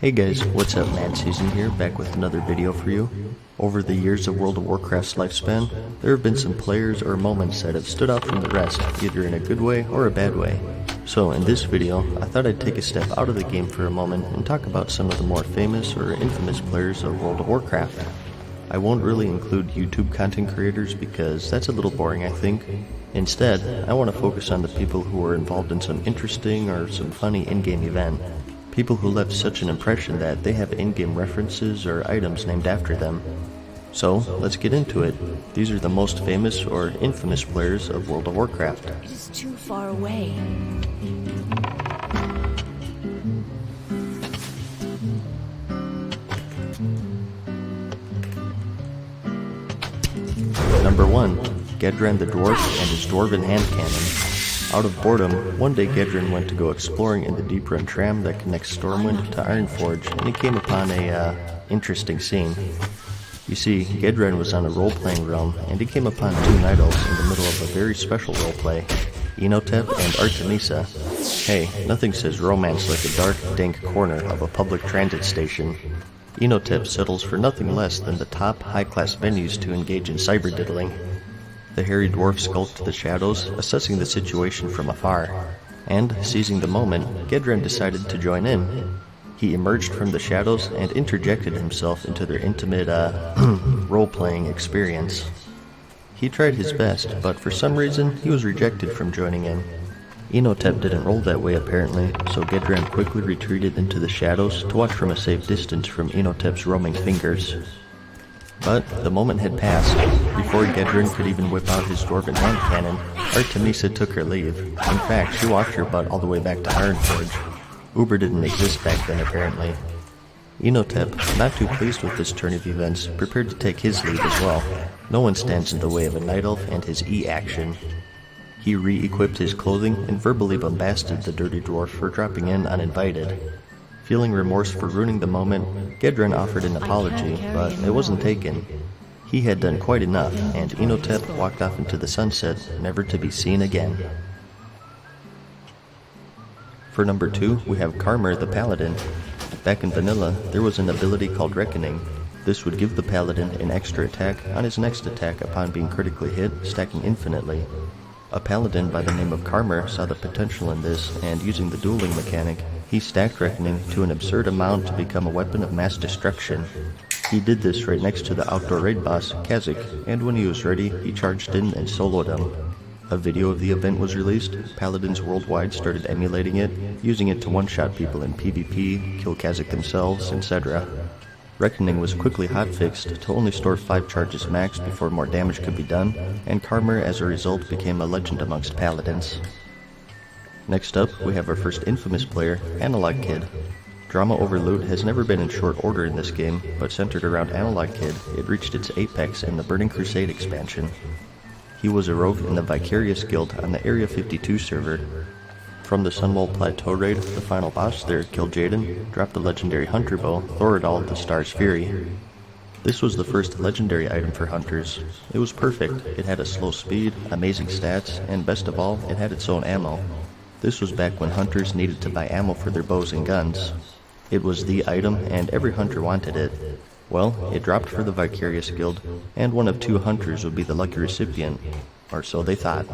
Hey guys, what's up? Mad Season here, back with another video for you. Over the years of World of Warcraft's lifespan, there have been some players or moments that have stood out from the rest, either in a good way or a bad way. So in this video, I thought I'd take a step out of the game for a moment and talk about some of the more famous or infamous players of World of Warcraft. I won't really include YouTube content creators because that's a little boring, I think. Instead, I want to focus on the people who were involved in some interesting or some funny in-game event. People who left such an impression that they have in-game references or items named after them. So, let's get into it. These are the most famous or infamous players of World of Warcraft. It is too far away. Number 1. Gedren the Dwarf and his Dwarven Hand Cannon. Out of boredom, one day Gedren went to go exploring in the Deeprun tram that connects Stormwind to Ironforge, and he came upon a, interesting scene. You see, Gedren was on a role-playing realm, and he came upon two Night Elves in the middle of a very special roleplay, Enotep and Artemisa. Hey, nothing says romance like a dark, dank corner of a public transit station. Enotep settles for nothing less than the top high-class venues to engage in cyber-diddling. The hairy dwarf skulked the shadows, assessing the situation from afar, and, seizing the moment, Gedren decided to join in. He emerged from the shadows and interjected himself into their intimate, role-playing experience. He tried his best, but for some reason, he was rejected from joining in. Enotep didn't roll that way apparently, so Gedren quickly retreated into the shadows to watch from a safe distance from Enotep's roaming fingers. But the moment had passed. Before Gedren could even whip out his Dwarven Hand Cannon, Artemisa took her leave. In fact, she walked her butt all the way back to Ironforge. Uber didn't exist back then apparently. Enotep, not too pleased with this turn of events, prepared to take his leave as well. No one stands in the way of a Night Elf and his E-action. He re-equipped his clothing and verbally bombasted the dirty dwarf for dropping in uninvited. Feeling remorse for ruining the moment, Gedren offered an apology, but it wasn't taken. He had done quite enough, and Enotep walked off into the sunset, never to be seen again. For number 2, we have Karmr the Paladin. Back in vanilla, there was an ability called Reckoning. This would give the Paladin an extra attack on his next attack upon being critically hit, stacking infinitely. A Paladin by the name of Karmr saw the potential in this, and using the dueling mechanic, he stacked Reckoning to an absurd amount to become a weapon of mass destruction. He did this right next to the outdoor raid boss, Kha'Zix, and when he was ready, he charged in and soloed him. A video of the event was released, Paladins worldwide started emulating it, using it to one-shot people in PvP, kill Kha'Zix themselves, etc. Reckoning was quickly hotfixed to only store 5 charges max before more damage could be done, and Karmr as a result became a legend amongst Paladins. Next up, we have our first infamous player, Analog Kid. Drama over loot has never been in short order in this game, but centered around Analog Kid, it reached its apex in the Burning Crusade expansion. He was a rogue in the Vicarious Guild on the Area 52 server. From the Sunwall Plateau raid, the final boss there, Kil'jaeden, dropped the legendary hunter bow, Thoradal the Star's Fury. This was the first legendary item for hunters. It was perfect, it had a slow speed, amazing stats, and best of all, it had its own ammo. This was back when hunters needed to buy ammo for their bows and guns. It was the item, and every hunter wanted it. Well, it dropped for the Vicarious Guild, and one of 2 hunters would be the lucky recipient, or so they thought.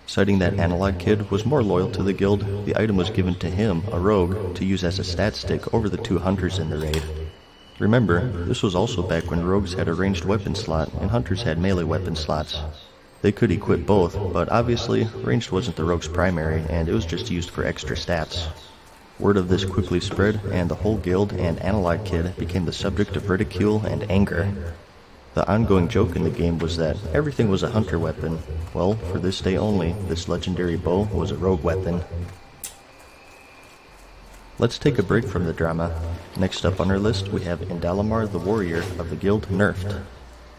Citing that Analog Kid was more loyal to the guild, the item was given to him, a rogue, to use as a stat stick over the 2 hunters in the raid. Remember, this was also back when rogues had a ranged weapon slot and hunters had melee weapon slots. They could equip both, but obviously, ranged wasn't the rogue's primary, and it was just used for extra stats. Word of this quickly spread, and the whole guild and Analog Kid became the subject of ridicule and anger. The ongoing joke in the game was that everything was a hunter weapon. Well, for this day only, this legendary bow was a rogue weapon. Let's take a break from the drama. Next up on our list, we have Indal'Amar the Warrior of the Guild Nerfed.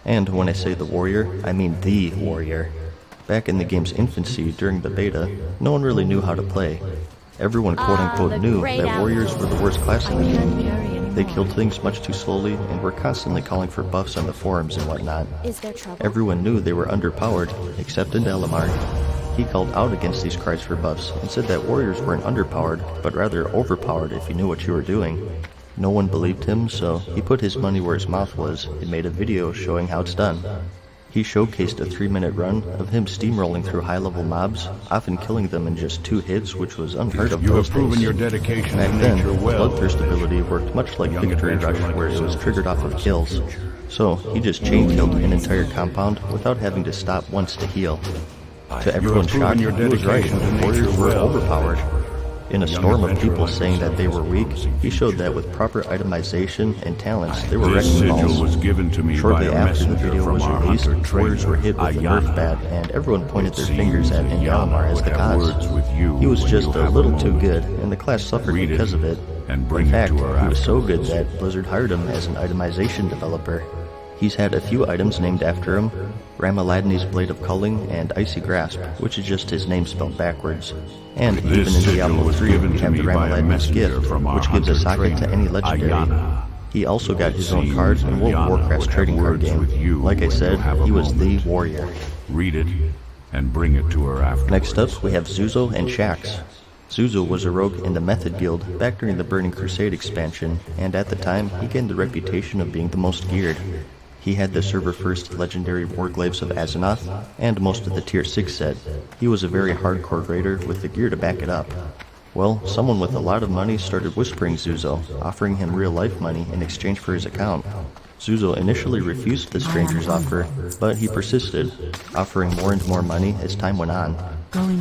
And when I say the warrior, I mean the warrior. Back in the game's infancy, during the beta, no one really knew how to play. Everyone quote-unquote knew that warriors were the worst class in the game. They killed things much too slowly and were constantly calling for buffs on the forums and whatnot. Everyone knew they were underpowered, except Indal'Amar. he called out against these cries for buffs and said that warriors weren't underpowered, but rather overpowered if you knew what you were doing. No one believed him, so he put his money where his mouth was and made a video showing how it's done. He showcased a 3-minute run of him steamrolling through high-level mobs, often killing them in just 2 hits, which was unheard of You those have proven days. your dedication Back to then, nature the well. Bloodthirst ability worked much like Young Victory adventurer Rush, like where it was yourself triggered off of kills. So, he just chain-killed an entire compound without having to stop once to heal. To everyone's proven shock, your he was right, dedication to the warriors nature were well. overpowered. In a Young storm of adventurer people like saying that yourself they were is weak, promising he showed future. that with proper itemization and talents, they were This wrecking sigil balls. was given to me by Shortly a after the messenger video from was our released, hunter warriors were hit with a trainer, Nerf Ayana. bat, and everyone pointed their It fingers at seems Indalmar Ayana as the would have cause. words with you He was when just you a have little a too moment. good, and the class suffered Read it because of it. and bring In it fact, to her he was so good afterwards. that Blizzard hired him as an itemization developer. He's had a few items named after him, Ramaladni's Blade of Culling and Icy Grasp, which is just his name spelled backwards. And even in This sigil Diablo was 3, given we to have the me by a Ramaladni's messenger Gift, from our which gives a hunter socket to trainer, any legendary. Ayana. He also got his own Seems card in World of Ayana Warcraft's would have trading card words with game. you Like I when you said, have a he was the moment. warrior. Read it and bring it to her afterwards. Next up, we have Zuzo and Shax. Zuzo was a rogue in the Method Guild back during the Burning Crusade expansion, and at the time, he gained the reputation of being the most geared. He had the server-first legendary Warglaives of Azeroth, and most of the Tier 6 set. He was a very hardcore raider with the gear to back it up. Well, someone with a lot of money started whispering Zuzo, offering him real-life money in exchange for his account. Zuzo initially refused the stranger's offer, but he persisted, offering more and more money as time went on.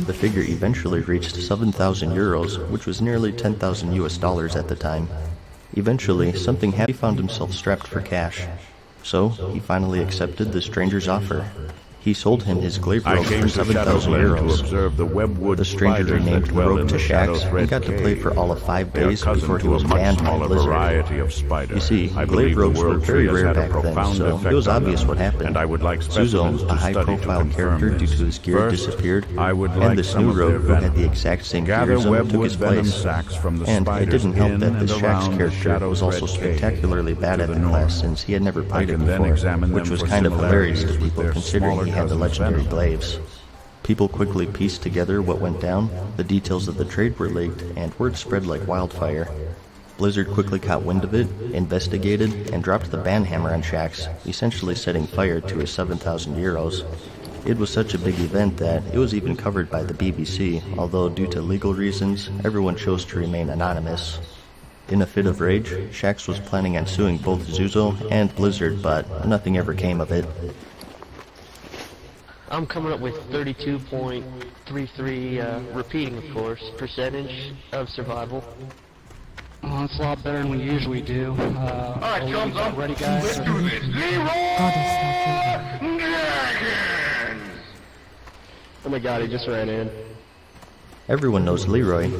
The figure eventually reached 7,000 euros, which was nearly 10,000 US dollars at the time. Eventually, something happened. He found himself strapped for cash. So, he finally accepted the stranger's offer. He sold him his glaive I robe came for to 7,000 Shadowglen to euros. observe the webwood The stranger spiders renamed that the dwell in rogue to the Shadow Shax Thread and got to play Cave. for all of 5 They are days cousin before he to a was much banned by smaller Blizzard. variety of spider. You see, I glaive believe the robes were world very tree has rare had a back then, profound so effect it was on obvious them, what happened. and I would like specimens Zuzo, a to study to high-profile confirm character due this. to his gear, First, disappeared, I would and like this some new of their rogue who had the venom. exact same Gather gearism took webwood his venom place. sacks from the And it spiders didn't help in that and this Shax around the character Shadow was also Thread Cave spectacularly bad to at the the north. class since he had never played it can then before, examine which them was for kind of hilarious to similarities with people their considering smaller he had the cousins' legendary venom. glaives. People quickly pieced together what went down, the details of the trade were leaked, and word spread like wildfire. Blizzard quickly caught wind of it, investigated, and dropped the ban hammer on Shax, essentially setting fire to his 7,000 euros. It was such a big event that it was even covered by the BBC, although due to legal reasons, everyone chose to remain anonymous. In a fit of rage, Shax was planning on suing both Zuzo and Blizzard, but nothing ever came of it. I'm coming up with 32.33, repeating of course, percentage of survival. Oh, it's a lot better than we usually do. Alright, chums up. Ready, guys? Let's do this. Oh my god, he just ran in. Everyone knows Leroy.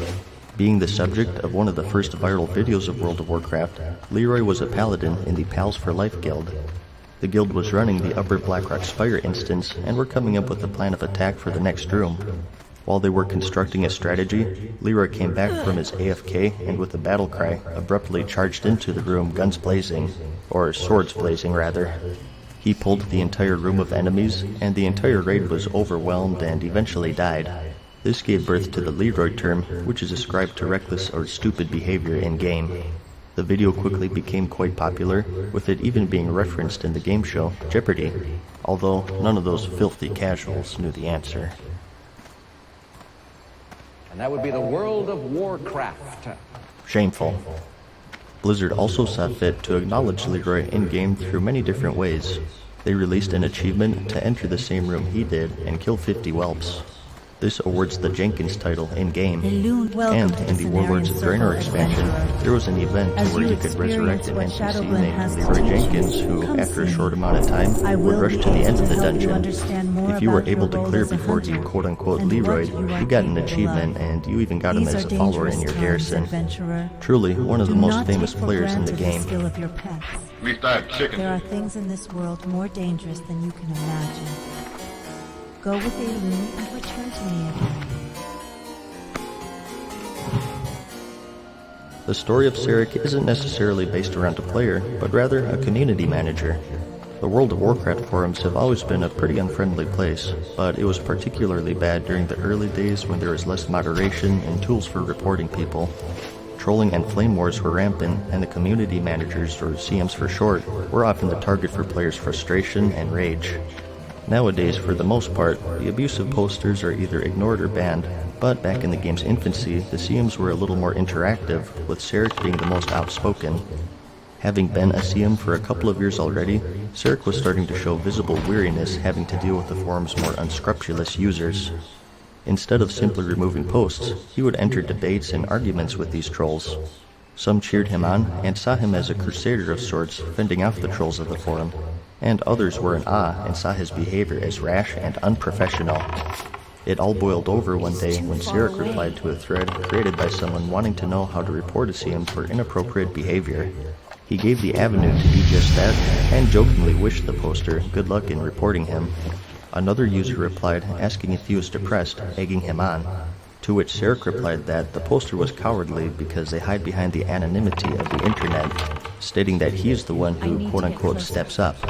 Being the subject of one of the first viral videos of World of Warcraft, Leroy was a paladin in the Pals for Life guild. The guild was running the Upper Blackrock Spire instance and were coming up with a plan of attack for the next room. While they were constructing a strategy, Leroy came back from his AFK and with a battle cry, abruptly charged into the room, guns blazing, or swords blazing rather. He pulled the entire room of enemies, and the entire raid was overwhelmed and eventually died. This gave birth to the Leroy term, which is ascribed to reckless or stupid behavior in-game. The video quickly became quite popular, with it even being referenced in the game show Jeopardy! Although none of those filthy casuals knew the answer. And that would be the World of Warcraft. Shameful. Blizzard also saw fit to acknowledge Leroy in-game through many different ways. They released an achievement to enter the same room he did and kill 50 whelps. This awards the Jenkins title in-game. And in the Warlords of Draenor expansion, there was an event where you could resurrect an NPC named Leroy Jenkins, who, after a short amount of time, would rush to the end of the dungeon. If you were able to clear before he quote-unquote Leroy'd, you got an achievement, and you even got him as a follower in your garrison. Truly, one of the most famous players in the game. At least I have chicken. There are things in this world more dangerous than you can imagine. Go with Elune and return to me again. The story of Sarek isn't necessarily based around a player, but rather a community manager. The World of Warcraft forums have always been a pretty unfriendly place, but it was particularly bad during the early days when there was less moderation and tools for reporting people. Trolling and flame wars were rampant, and the community managers, or CMs for short, were often the target for players' frustration and rage. Nowadays, for the most part, the abusive posters are either ignored or banned, but back in the game's infancy, the CMs were a little more interactive, with Sarek being the most outspoken. Having been a CM for a couple of years already, Sarek was starting to show visible weariness having to deal with the forum's more unscrupulous users. Instead of simply removing posts, he would enter debates and arguments with these trolls. Some cheered him on and saw him as a crusader of sorts, fending off the trolls of the forum, and others were in awe and saw his behavior as rash and unprofessional. It all boiled over one day when Sarek replied to a thread created by someone wanting to know how to report a CM for inappropriate behavior. He gave the avenue to do just that, and jokingly wished the poster good luck in reporting him. Another user replied asking if he was depressed, egging him on, to which Sarek replied that the poster was cowardly because they hide behind the anonymity of the internet, stating that he is the one who quote-unquote steps up.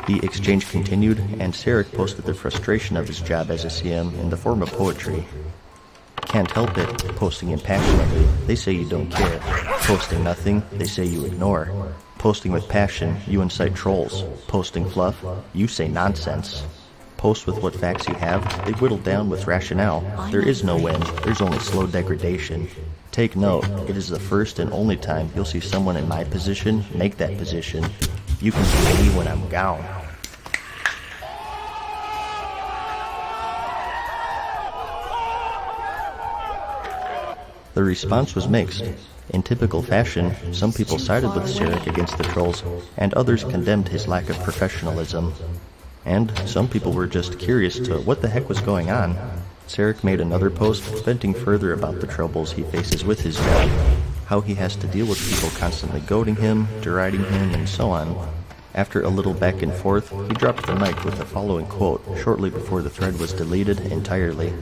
The exchange continued, and Sarek posted the frustration of his job as a CM in the form of poetry. Can't help it, posting impassionately, they say you don't care. Posting nothing, they say you ignore. Posting with passion, you incite trolls. Posting fluff, you say nonsense. Post with what facts you have, they whittle down with rationale. There is no win, there's only slow degradation. Take note, it is the first and only time you'll see someone in my position make that position. You can see me when I'm gone. The response was mixed. In typical fashion, some people sided with Sarek against the trolls, and others condemned his lack of professionalism. And some people were just curious to what the heck was going on. Sarek made another post venting further about the troubles he faces with his job, how he has to deal with people constantly goading him, deriding him, and so on. After a little back and forth, he dropped the mic with the following quote shortly before the thread was deleted entirely.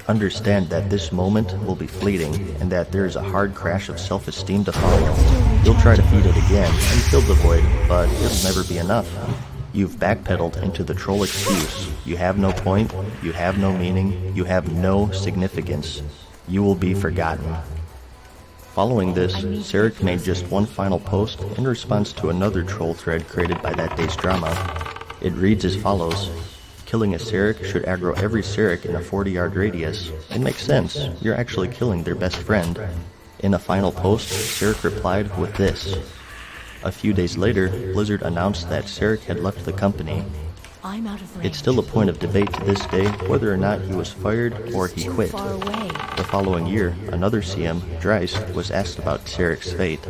Understand that this moment will be fleeting, and that there is a hard crash of self-esteem to follow. You'll try to feed it again, and fill the void, but it'll never be enough. You've backpedaled into the troll excuse. You have no point, you have no meaning, you have no significance. You will be forgotten. Following this, Sarek made just one final post in response to another troll thread created by that day's drama. It reads as follows. Killing a Sarek should aggro every Sarek in a 40-yard radius. It makes sense, you're actually killing their best friend. In a final post, Sarek replied with this. A few days later, Blizzard announced that Sarek had left the company. It's still a point of debate to this day whether or not he was fired or he quit. The following year, another CM, Dryce, was asked about Sarek's fate,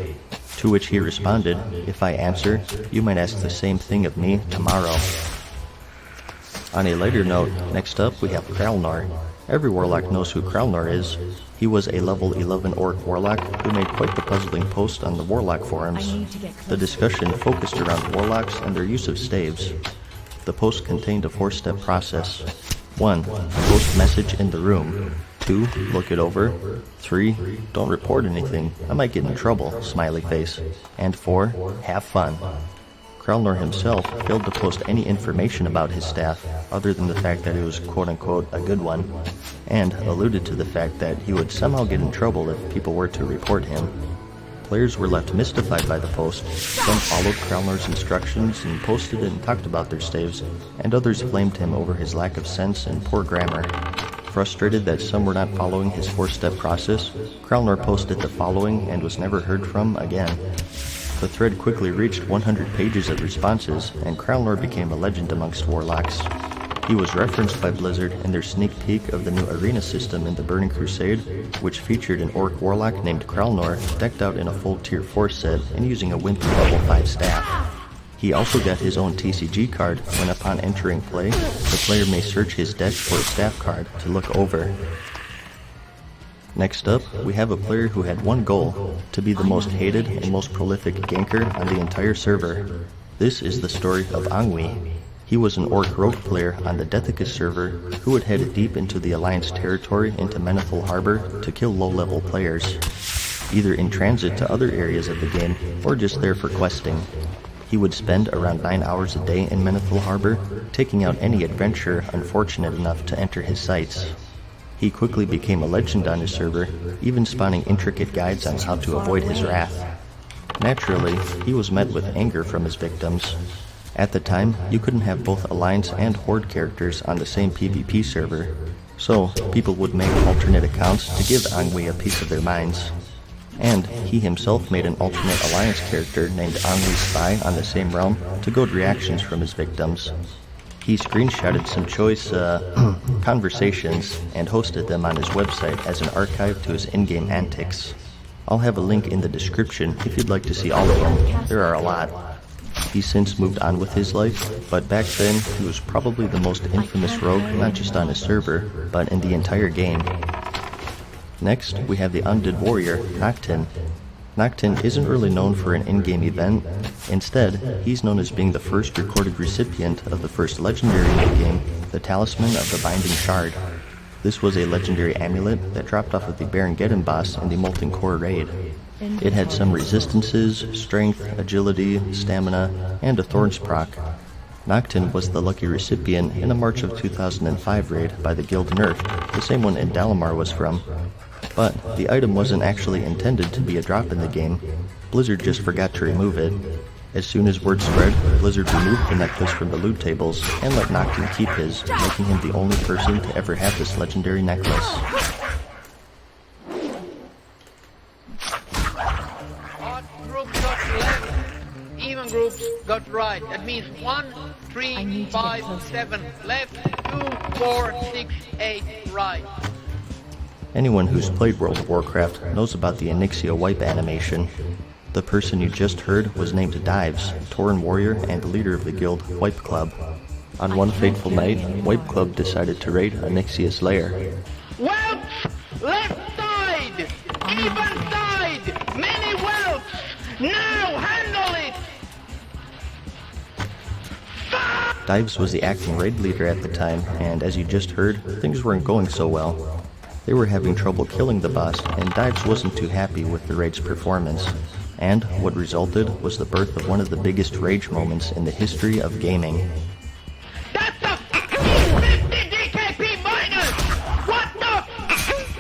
to which he responded, if I answer, you might ask the same thing of me tomorrow. On a lighter note, next up we have Kralnor. Every Warlock knows who Kralnor is. He was a level 11 Orc Warlock who made quite the puzzling post on the Warlock forums. The discussion focused around Warlocks and their use of staves. The post contained a 4-step process. 1. Post message in the room. 2. Look it over. 3. Don't report anything. I might get in trouble, smiley face. And 4. Have fun. Kralnor himself failed to post any information about his staff, other than the fact that it was quote-unquote a good one, and alluded to the fact that he would somehow get in trouble if people were to report him. Players were left mystified by the post. Some followed Kralnor's instructions and posted and talked about their staves, and others blamed him over his lack of sense and poor grammar. Frustrated that some were not following his 4-step process, Kralnor posted the following and was never heard from again. The thread quickly reached 100 pages of responses, and Kralnor became a legend amongst Warlocks. He was referenced by Blizzard in their sneak peek of the new arena system in the Burning Crusade, which featured an Orc Warlock named Kralnor decked out in a full Tier 4 set and using a wimpy level 5 staff. He also got his own TCG card when upon entering play, the player may search his deck for a staff card to look over. Next up, we have a player who had one goal, to be the most hated and most prolific ganker on the entire server. This is the story of Angwi. He was an Orc rogue player on the Dethicus server who would head deep into the Alliance territory into Menethil Harbor to kill low-level players, either in transit to other areas of the game or just there for questing. He would spend around 9 hours a day in Menethil Harbor, taking out any adventurer unfortunate enough to enter his sights. He quickly became a legend on his server, even spawning intricate guides on how to avoid his wrath. Naturally, he was met with anger from his victims. At the time, you couldn't have both Alliance and Horde characters on the same PvP server, so people would make alternate accounts to give Ennui a piece of their minds. And he himself made an alternate Alliance character named Ennui Spy on the same realm to goad reactions from his victims. He screenshotted some choice conversations and hosted them on his website as an archive to his in-game antics. I'll have a link in the description if you'd like to see all of them. There are a lot. He's since moved on with his life, but back then he was probably the most infamous rogue not just on his server, but in the entire game. Next, we have the undead warrior, Noctin. Noctin isn't really known for an in-game event. Instead, he's known as being the first recorded recipient of the first legendary in the game, the Talisman of the Binding Shard. This was a legendary amulet that dropped off of the Baron Geddon boss in the Molten Core raid. It had some resistances, strength, agility, stamina, and a Thorns proc. Noctin was the lucky recipient in a March of 2005 raid by the Guild Nerf, the same one Dalamar was from. But the item wasn't actually intended to be a drop in the game. Blizzard just forgot to remove it. As soon as word spread, Blizzard removed the necklace from the loot tables and let Noctin keep his, making him the only person to ever have this legendary necklace. Odd groups got left, even groups got right. That means 1, 3, 5, 7 left, 2, 4, 6, 8 right. Anyone who's played World of Warcraft knows about the Onyxia wipe animation. The person you just heard was named Dives, Tauren warrior and leader of the guild Wipe Club. On one fateful night, Wipe Club decided to raid Onyxia's lair. Whelps! Left side! Even side! Many whelps! Now handle it! Dives was the acting raid leader at the time, and as you just heard, things weren't going so well. They were having trouble killing the boss, and Dives wasn't too happy with the raid's performance. And what resulted was the birth of one of the biggest rage moments in the history of gaming. That's a 50 DKP minus! What the?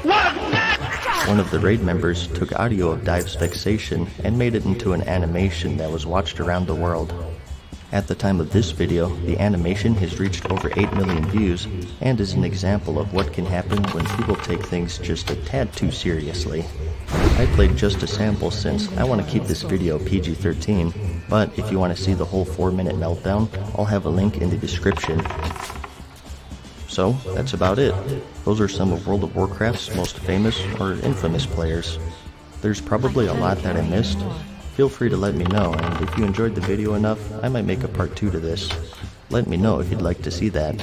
What's that? One of the raid members took audio of Dives' vexation and made it into an animation that was watched around the world. At the time of this video, the animation has reached over 8 million views and is an example of what can happen when people take things just a tad too seriously. I played just a sample since I want to keep this video PG-13, but if you want to see the whole 4-minute meltdown, I'll have a link in the description. So, that's about it. Those are some of World of Warcraft's most famous or infamous players. There's probably a lot that I missed. Feel free to let me know, and if you enjoyed the video enough, I might make a part 2 to this. Let me know if you'd like to see that.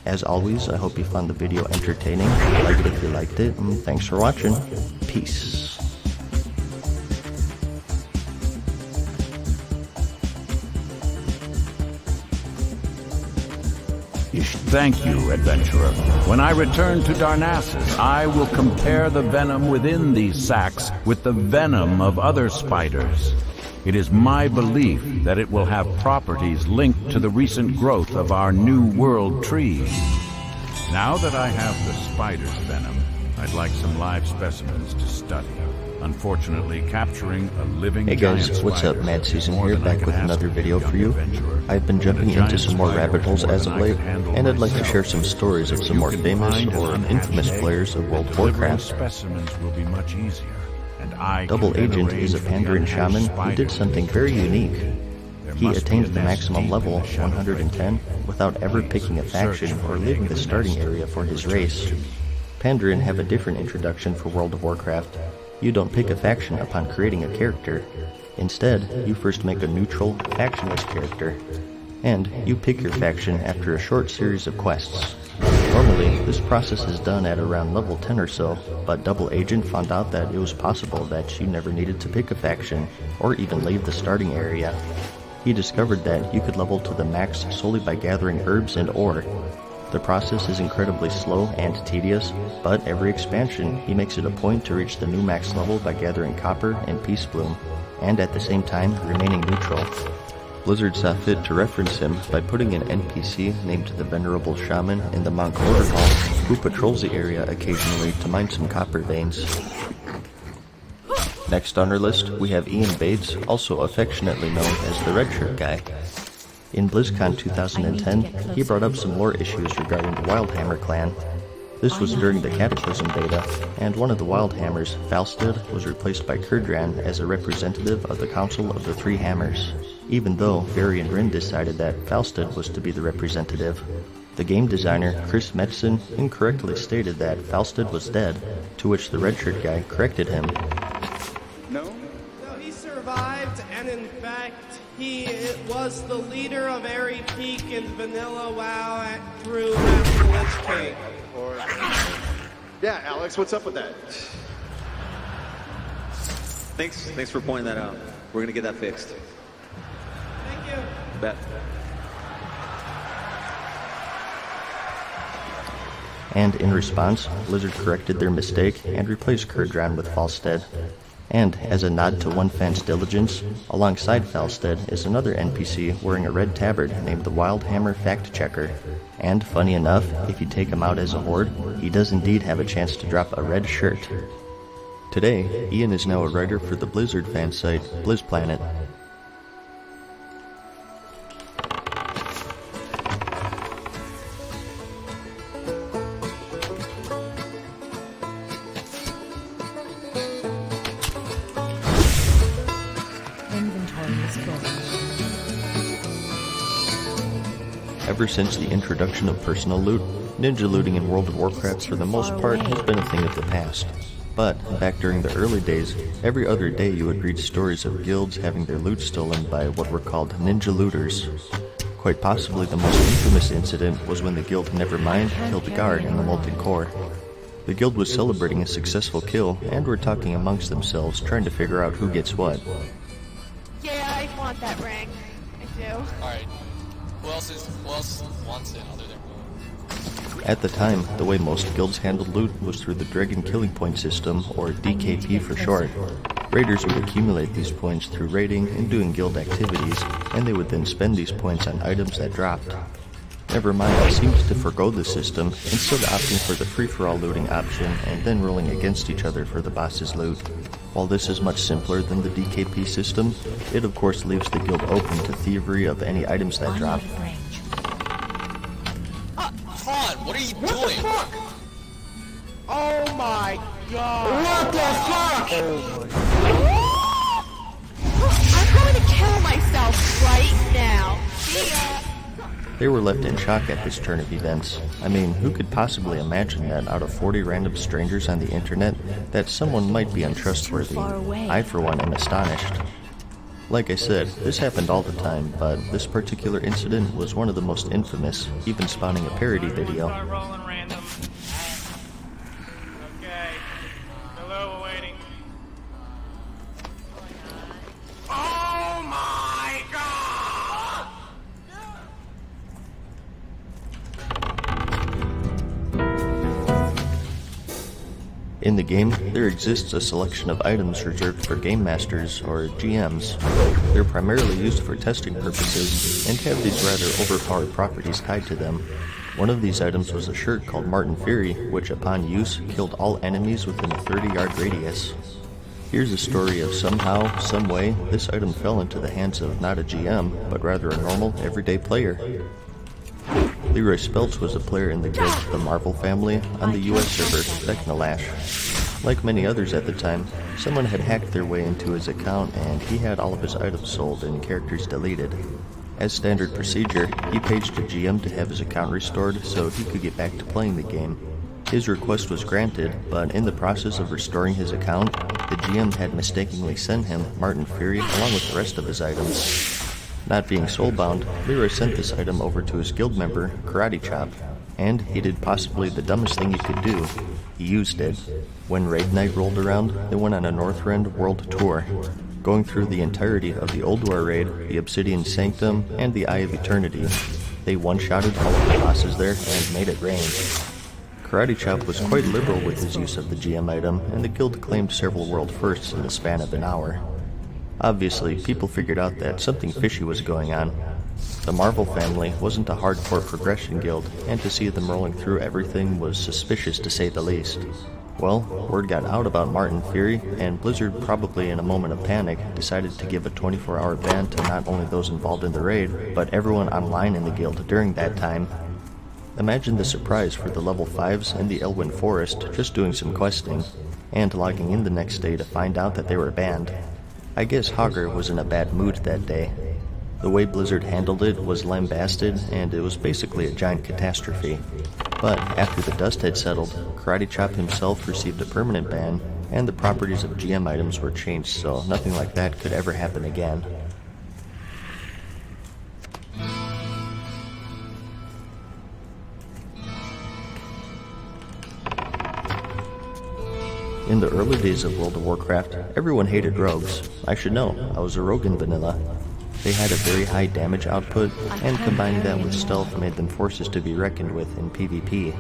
As always, I hope you found the video entertaining. Like it if you liked it, and thanks for watching. Peace. Thank you, adventurer. When I return to Darnassus, I will compare the venom within these sacs with the venom of other spiders. It is my belief that it will have properties linked to the recent growth of our new world trees. Now that I have the spider's venom, I'd like some live specimens to study. Unfortunately, capturing a living Hey guys, what's up? Mad Susan here, back with another video for you. I've been jumping into some more rabbit holes as of late, and I'd like to share some stories of some more famous or infamous players of World of Warcraft. Double Agent is a Pandaren shaman who did something very unique. He attained the maximum level, 110, without ever picking a faction or leaving the starting area for his race. Pandaren have a different introduction for World of Warcraft. You don't pick a faction upon creating a character. Instead, you first make a neutral, factionless character. And you pick your faction after a short series of quests. Normally, this process is done at around level 10 or so, but Double Agent found out that it was possible that you never needed to pick a faction, or even leave the starting area. He discovered that you could level to the max solely by gathering herbs and ore. The process is incredibly slow and tedious, but every expansion he makes it a point to reach the new max level by gathering copper and peace bloom, and at the same time remaining neutral. Blizzard saw fit to reference him by putting an NPC named the Venerable Shaman in the Mount Order Hall, who patrols the area occasionally to mine some copper veins. Next on our list, we have Ian Bates, also affectionately known as the Red Shirt Guy. In BlizzCon 2010, he brought up some lore issues regarding the Wildhammer clan. This was during the Cataclysm beta, and one of the Wildhammers, Falstad, was replaced by Kurdran as a representative of the Council of the Three Hammers, even though Varian Wrynn decided that Falstad was to be the representative. The game designer, Chris Metzen, incorrectly stated that Falstad was dead, to which the Red Shirt Guy corrected him. No, he survived, and in fact, he was the leader of Airy Peak in Vanilla WoW through Wrath of the Lich King. Yeah, Alex, what's up with that? Thanks for pointing that out. We're gonna get that fixed. Thank you. Bet. And in response, Blizzard corrected their mistake and replaced Kurdran with Falstad. And, as a nod to one fan's diligence, alongside Falstad is another NPC wearing a red tabard named the Wildhammer Fact Checker. And, funny enough, if you take him out as a horde, he does indeed have a chance to drop a red shirt. Today, Ian is now a writer for the Blizzard fan site, BlizzPlanet. Ever since the introduction of personal loot, ninja looting in World of Warcraft for the most part has been a thing of the past. But, back during the early days, every other day you would read stories of guilds having their loot stolen by what were called ninja looters. Quite possibly the most infamous incident was when the guild Nevermind killed a guard in the Molten Core. The guild was celebrating a successful kill, and were talking amongst themselves trying to figure out who gets what. Yeah, I want that ring. I do. Alright. Who else wants it other than me? At the time, the way most guilds handled loot was through the Dragon Killing Point system, or DKP for short. Raiders would accumulate these points through raiding and doing guild activities, and they would then spend these points on items that dropped. Nevermind seemed to forgo the system, instead opting for the free-for-all looting option and then rolling against each other for the boss's loot. While this is much simpler than the DKP system, it of course leaves the guild open to thievery of any items that drop. Todd, what are you doing? Oh my god! What the fuck? I'm going to kill myself right now. See ya. They were left in shock at this turn of events. I mean, who could possibly imagine that out of 40 random strangers on the internet, that someone might be untrustworthy? I, for one, am astonished. Like I said, this happened all the time, but this particular incident was one of the most infamous, even spawning a parody video. Okay. Hello, waiting. Oh my god! In the game, there exists a selection of items reserved for Game Masters, or GMs. They're primarily used for testing purposes, and have these rather overpowered properties tied to them. One of these items was a shirt called Martin Fury, which upon use, killed all enemies within a 30-yard radius. Here's a story of somehow, some way, this item fell into the hands of not a GM, but rather a normal, everyday player. Leroy Speltz was a player in the guild The Marvel Family on the US server Vecnalash. Like many others at the time, someone had hacked their way into his account and he had all of his items sold and characters deleted. As standard procedure, he paged a GM to have his account restored so he could get back to playing the game. His request was granted, but in the process of restoring his account, the GM had mistakenly sent him Martin Fury along with the rest of his items. Not being soulbound, Leroy sent this item over to his guild member, Karate Chop, and he did possibly the dumbest thing he could do. He used it. When Raid Night rolled around, they went on a Northrend world tour, going through the entirety of the Ulduar raid, the Obsidian Sanctum, and the Eye of Eternity. They one-shotted all of the bosses there and made it rain. Karate Chop was quite liberal with his use of the GM item, and the guild claimed several world firsts in the span of an hour. Obviously, people figured out that something fishy was going on. The Marvel family wasn't a hardcore progression guild, and to see them rolling through everything was suspicious to say the least. Well, word got out about Martin Fury, and Blizzard, probably in a moment of panic, decided to give a 24-hour ban to not only those involved in the raid, but everyone online in the guild during that time. Imagine the surprise for the level 5s in the Elwyn Forest just doing some questing, and logging in the next day to find out that they were banned. I guess Hogger was in a bad mood that day. The way Blizzard handled it was lambasted, and it was basically a giant catastrophe. But after the dust had settled, Karate Chop himself received a permanent ban, and the properties of GM items were changed, so nothing like that could ever happen again. In the early days of World of Warcraft, everyone hated rogues. I should know, I was a rogue in vanilla. They had a very high damage output, and combining that with stealth made them forces to be reckoned with in PvP.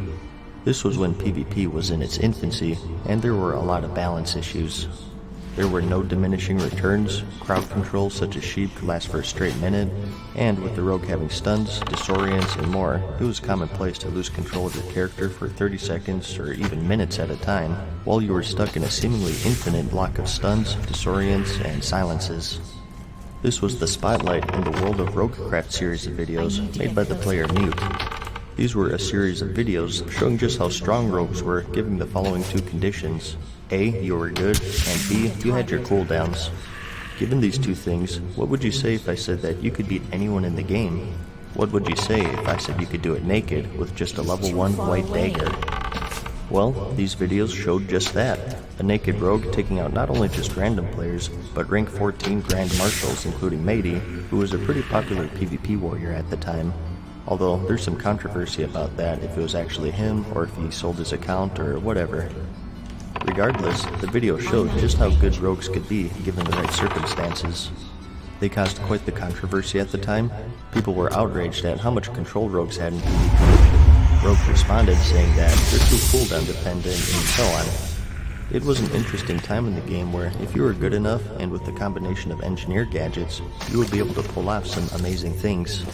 This was when PvP was in its infancy, and there were a lot of balance issues. There were no diminishing returns, crowd control such as sheep could last for a straight minute, and with the rogue having stuns, disorients, and more, it was commonplace to lose control of your character for 30 seconds or even minutes at a time, while you were stuck in a seemingly infinite block of stuns, disorients, and silences. This was the spotlight in the World of Roguecraft series of videos made by the player Mute. These were a series of videos showing just how strong rogues were, giving the following two conditions. A, you were good, and B, you had your cooldowns. Given these two things, what would you say if I said that you could beat anyone in the game? What would you say if I said you could do it naked with just a level 1 white dagger? Well, these videos showed just that. A naked rogue taking out not only just random players, but rank 14 Grand Marshals including Matey, who was a pretty popular PvP warrior at the time. Although there's some controversy about that, if it was actually him, or if he sold his account, or whatever. Regardless, the video showed just how good rogues could be given the right circumstances. They caused quite the controversy at the time. People were outraged at how much control rogues had in PvP. Rogue responded saying that they're too cooldown dependent and so on. It was an interesting time in the game where if you were good enough and with the combination of engineer gadgets, you would be able to pull off some amazing things.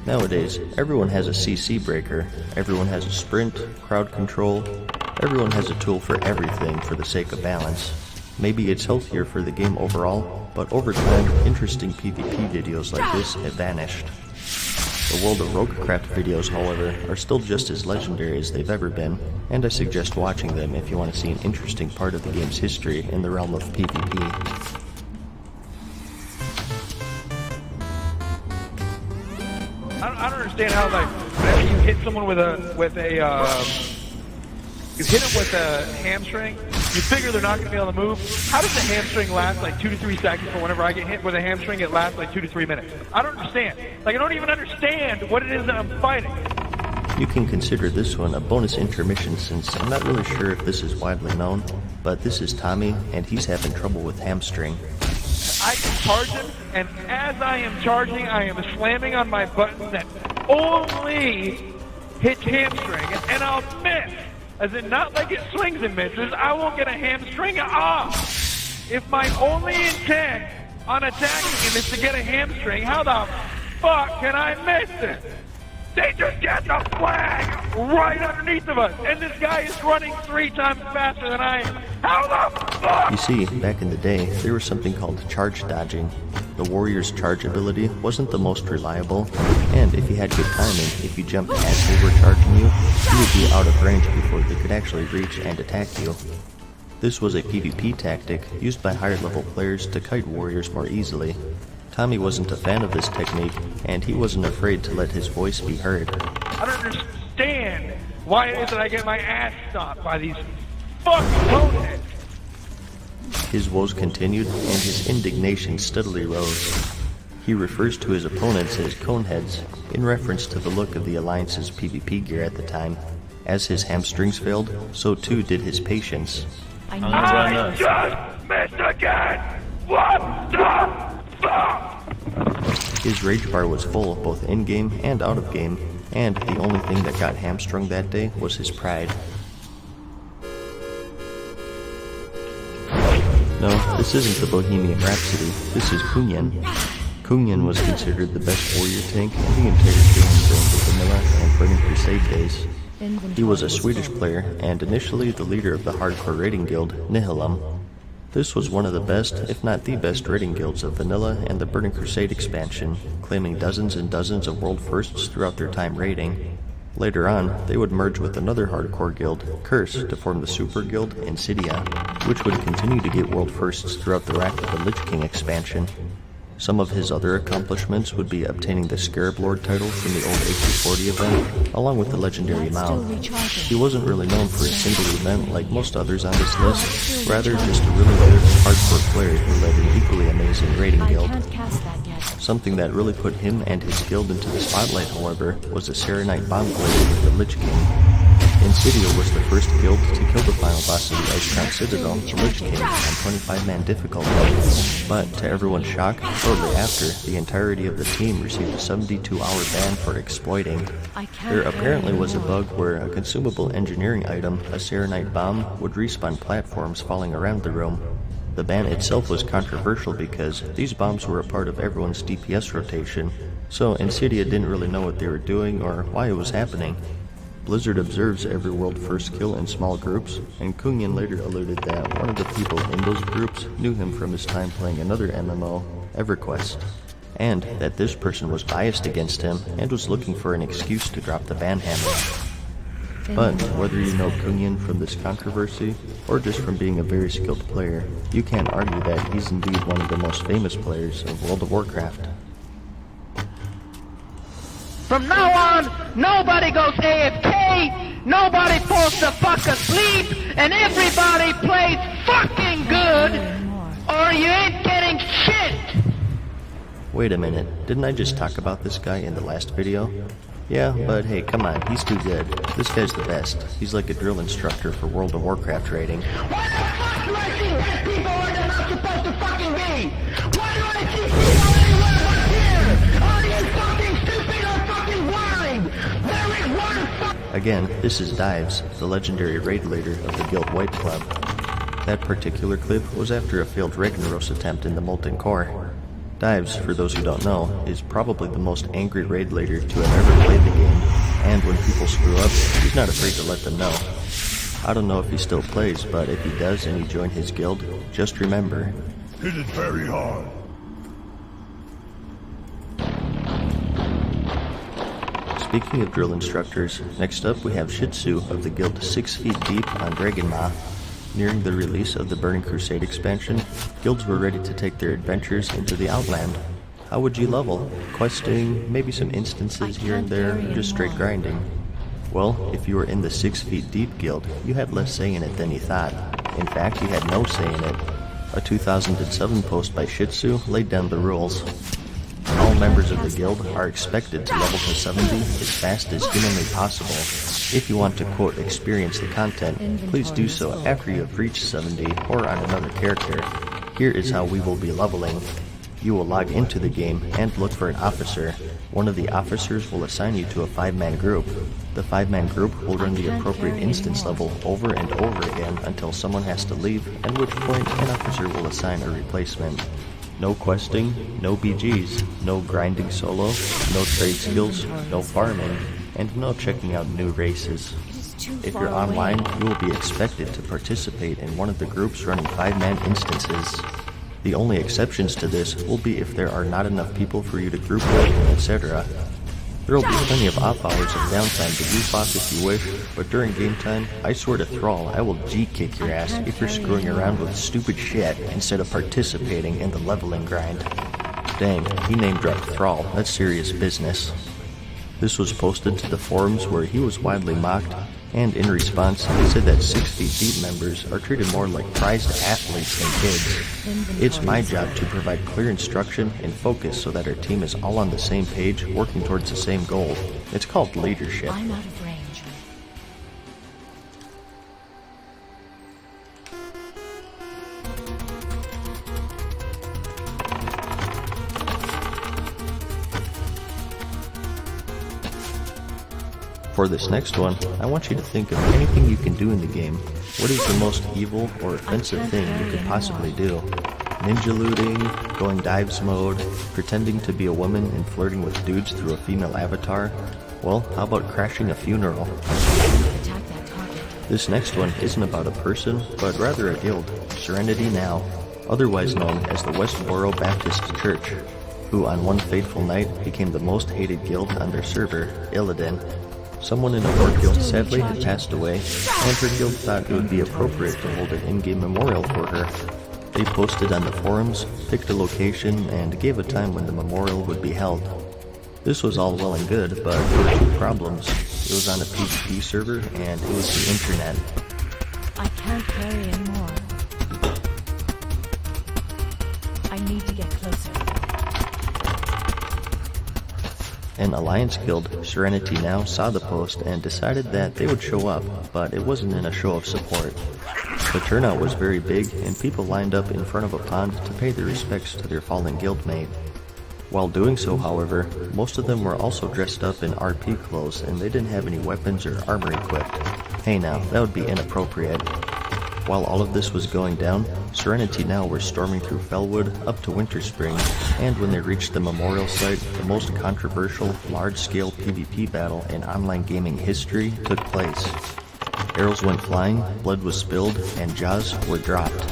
Nowadays, everyone has a CC breaker, everyone has a sprint, crowd control, everyone has a tool for everything for the sake of balance. Maybe it's healthier for the game overall, but over time, interesting PvP videos like this have vanished. The World of Roguecraft videos, however, are still just as legendary as they've ever been, and I suggest watching them if you want to see an interesting part of the game's history in the realm of PvP. I don't understand how, like, whenever you hit someone with a you hit them with a hamstring, you figure they're not going to be able to move. How does a hamstring last like 2 to 3 seconds, but whenever I get hit with a hamstring, it lasts like 2 to 3 minutes? I don't understand. Like, I don't even understand what it is that I'm fighting. You can consider this one a bonus intermission since I'm not really sure if this is widely known, but this is Tommy, and he's having trouble with hamstring. I can charge him, and as I am charging, I am slamming on my button that only hits hamstring, and I'll miss. As in, not like it swings and misses, I won't get a hamstring off. If my only intent on attacking him is to get a hamstring, how the fuck can I miss it? They just get the flag right underneath of us, and this guy is running 3 times faster than I am. How the fuck? You see, back in the day, there was something called charge dodging. The warrior's charge ability wasn't the most reliable, and if you had good timing, if you jumped as they were charging you, you would be out of range before they could actually reach and attack you. This was a PvP tactic used by higher level players to kite warriors more easily. Tommy wasn't a fan of this technique, and he wasn't afraid to let his voice be heard. I don't understand why it is that I get my ass stomped by these fucking boneheads. His woes continued, and his indignation steadily rose. He refers to his opponents as coneheads, in reference to the look of the Alliance's PvP gear at the time. As his hamstrings failed, so too did his patience. I just missed again! What the fuck? His rage bar was full, both in-game and out of game, and the only thing that got hamstrung that day was his pride. No, this isn't the Bohemian Rhapsody, this is Kunyan. Kunyan was considered the best warrior tank in the entire game during the Vanilla and Burning Crusade days. He was a Swedish player and initially the leader of the hardcore raiding guild, Nihilum. This was one of the best, if not the best, raiding guilds of Vanilla and the Burning Crusade expansion, claiming dozens and dozens of world firsts throughout their time raiding. Later on, they would merge with another hardcore guild, Curse, to form the super guild Insidia, which would continue to get world firsts throughout the Wrath of the Lich King expansion. Some of his other accomplishments would be obtaining the Scarab Lord title from the old AK-40 event, along with the legendary mount. He wasn't really known for a single event like most others on this list, rather just a really good hardcore player who led an equally amazing raiding guild. Something that really put him and his guild into the spotlight, however, was the Serenite Bomb Glaive with the Lich King. Insidia was the first guild to kill the final boss of the Icecrown Citadel, the Lich King, on 25-man difficulty. But, to everyone's shock, shortly after, the entirety of the team received a 72-hour ban for exploiting. There apparently was a bug where a consumable engineering item, a Serenite Bomb, would respawn platforms falling around the room. The ban itself was controversial because these bombs were a part of everyone's DPS rotation, so Insidia didn't really know what they were doing or why it was happening. Blizzard observes every world first kill in small groups, and Kunyan later alluded that one of the people in those groups knew him from his time playing another MMO, EverQuest, and that this person was biased against him and was looking for an excuse to drop the ban hammer. But whether you know Kunyan from this controversy, or just from being a very skilled player, you can't argue that he's indeed one of the most famous players of World of Warcraft. From now on, nobody goes AFK, nobody falls the fuck asleep, and everybody plays fucking good, or you ain't getting shit! Wait a minute, didn't I just talk about this guy in the last video? Yeah, but hey, come on, he's too good. This guy's the best. He's like a drill instructor for World of Warcraft raiding. Why the fuck do I see dead people where they're not supposed to fucking be? Why do I see people anywhere but here? Are you fucking stupid or fucking blind? There is one fuck. Again, this is Dives, the legendary raid leader of the Guild White Club. That particular clip was after a failed Ragnaros attempt in the Molten Core. Dives, for those who don't know, is probably the most angry raid leader to have ever played the game, and when people screw up, he's not afraid to let them know. I don't know if he still plays, but if he does and you join his guild, just remember, hit it very hard. Speaking of drill instructors, next up we have Shitsu of the guild 6 Feet Deep on Dragonmaw. Nearing the release of the Burning Crusade expansion, guilds were ready to take their adventures into the Outland. How would you level? Questing, maybe some instances here and there, or just straight grinding? Well, if you were in the 6 Feet Deep guild, you had less say in it than you thought. In fact, you had no say in it. A 2007 post by Shitsu laid down the rules. All members of the guild are expected to level to 70 as fast as humanly possible. If you want to, quote, experience the content, please do so after you have reached 70 or on another character. Here is how we will be leveling. You will log into the game and look for an officer. One of the officers will assign you to a 5-man group. The 5-man group will run the appropriate instance level over and over again until someone has to leave, at which point an officer will assign a replacement. No questing, no BGs, no grinding solo, no trade skills, no farming, and no checking out new races. If you're online, you will be expected to participate in one of the groups running 5-man instances. The only exceptions to this will be if there are not enough people for you to group with, etc. There will be plenty of off hours of downtime to goof off if you wish, but during game time, I swear to Thrall, I will G-kick your ass if you're screwing around with stupid shit instead of participating in the leveling grind. Dang, he name-dropped Thrall, that's serious business. This was posted to the forums where he was widely mocked, and in response, he said that 6 Feet Deep members are treated more like prized athletes than kids. It's my job to provide clear instruction and focus so that our team is all on the same page, working towards the same goal. It's called leadership. I'm out of range. For this next one, I want you to think of anything you can do in the game. What is the most evil or offensive thing you could possibly do? Ninja looting, going dives mode, pretending to be a woman and flirting with dudes through a female avatar? Well, how about crashing a funeral? This next one isn't about a person, but rather a guild, Serenity Now, otherwise known as the Westboro Baptist Church, who on one fateful night became the most hated guild on their server, Illidan. Someone in a war guild sadly had passed away, and her guild thought it would be appropriate to hold an in-game memorial for her. They posted on the forums, picked a location, and gave a time when the memorial would be held. This was all well and good, but there were two problems. It was on a PvP server, and it was the internet. I can't carry anymore. I need to get closer. An alliance guild, Serenity Now, saw the post and decided that they would show up, but it wasn't in a show of support. The turnout was very big, and people lined up in front of a pond to pay their respects to their fallen guildmate. While doing so, however, most of them were also dressed up in RP clothes, and they didn't have any weapons or armor equipped. Hey now, that would be inappropriate. While all of this was going down, Serenity Now were storming through Fellwood up to Winter Spring, and when they reached the memorial site, the most controversial, large-scale PvP battle in online gaming history took place. Arrows went flying, blood was spilled, and jaws were dropped.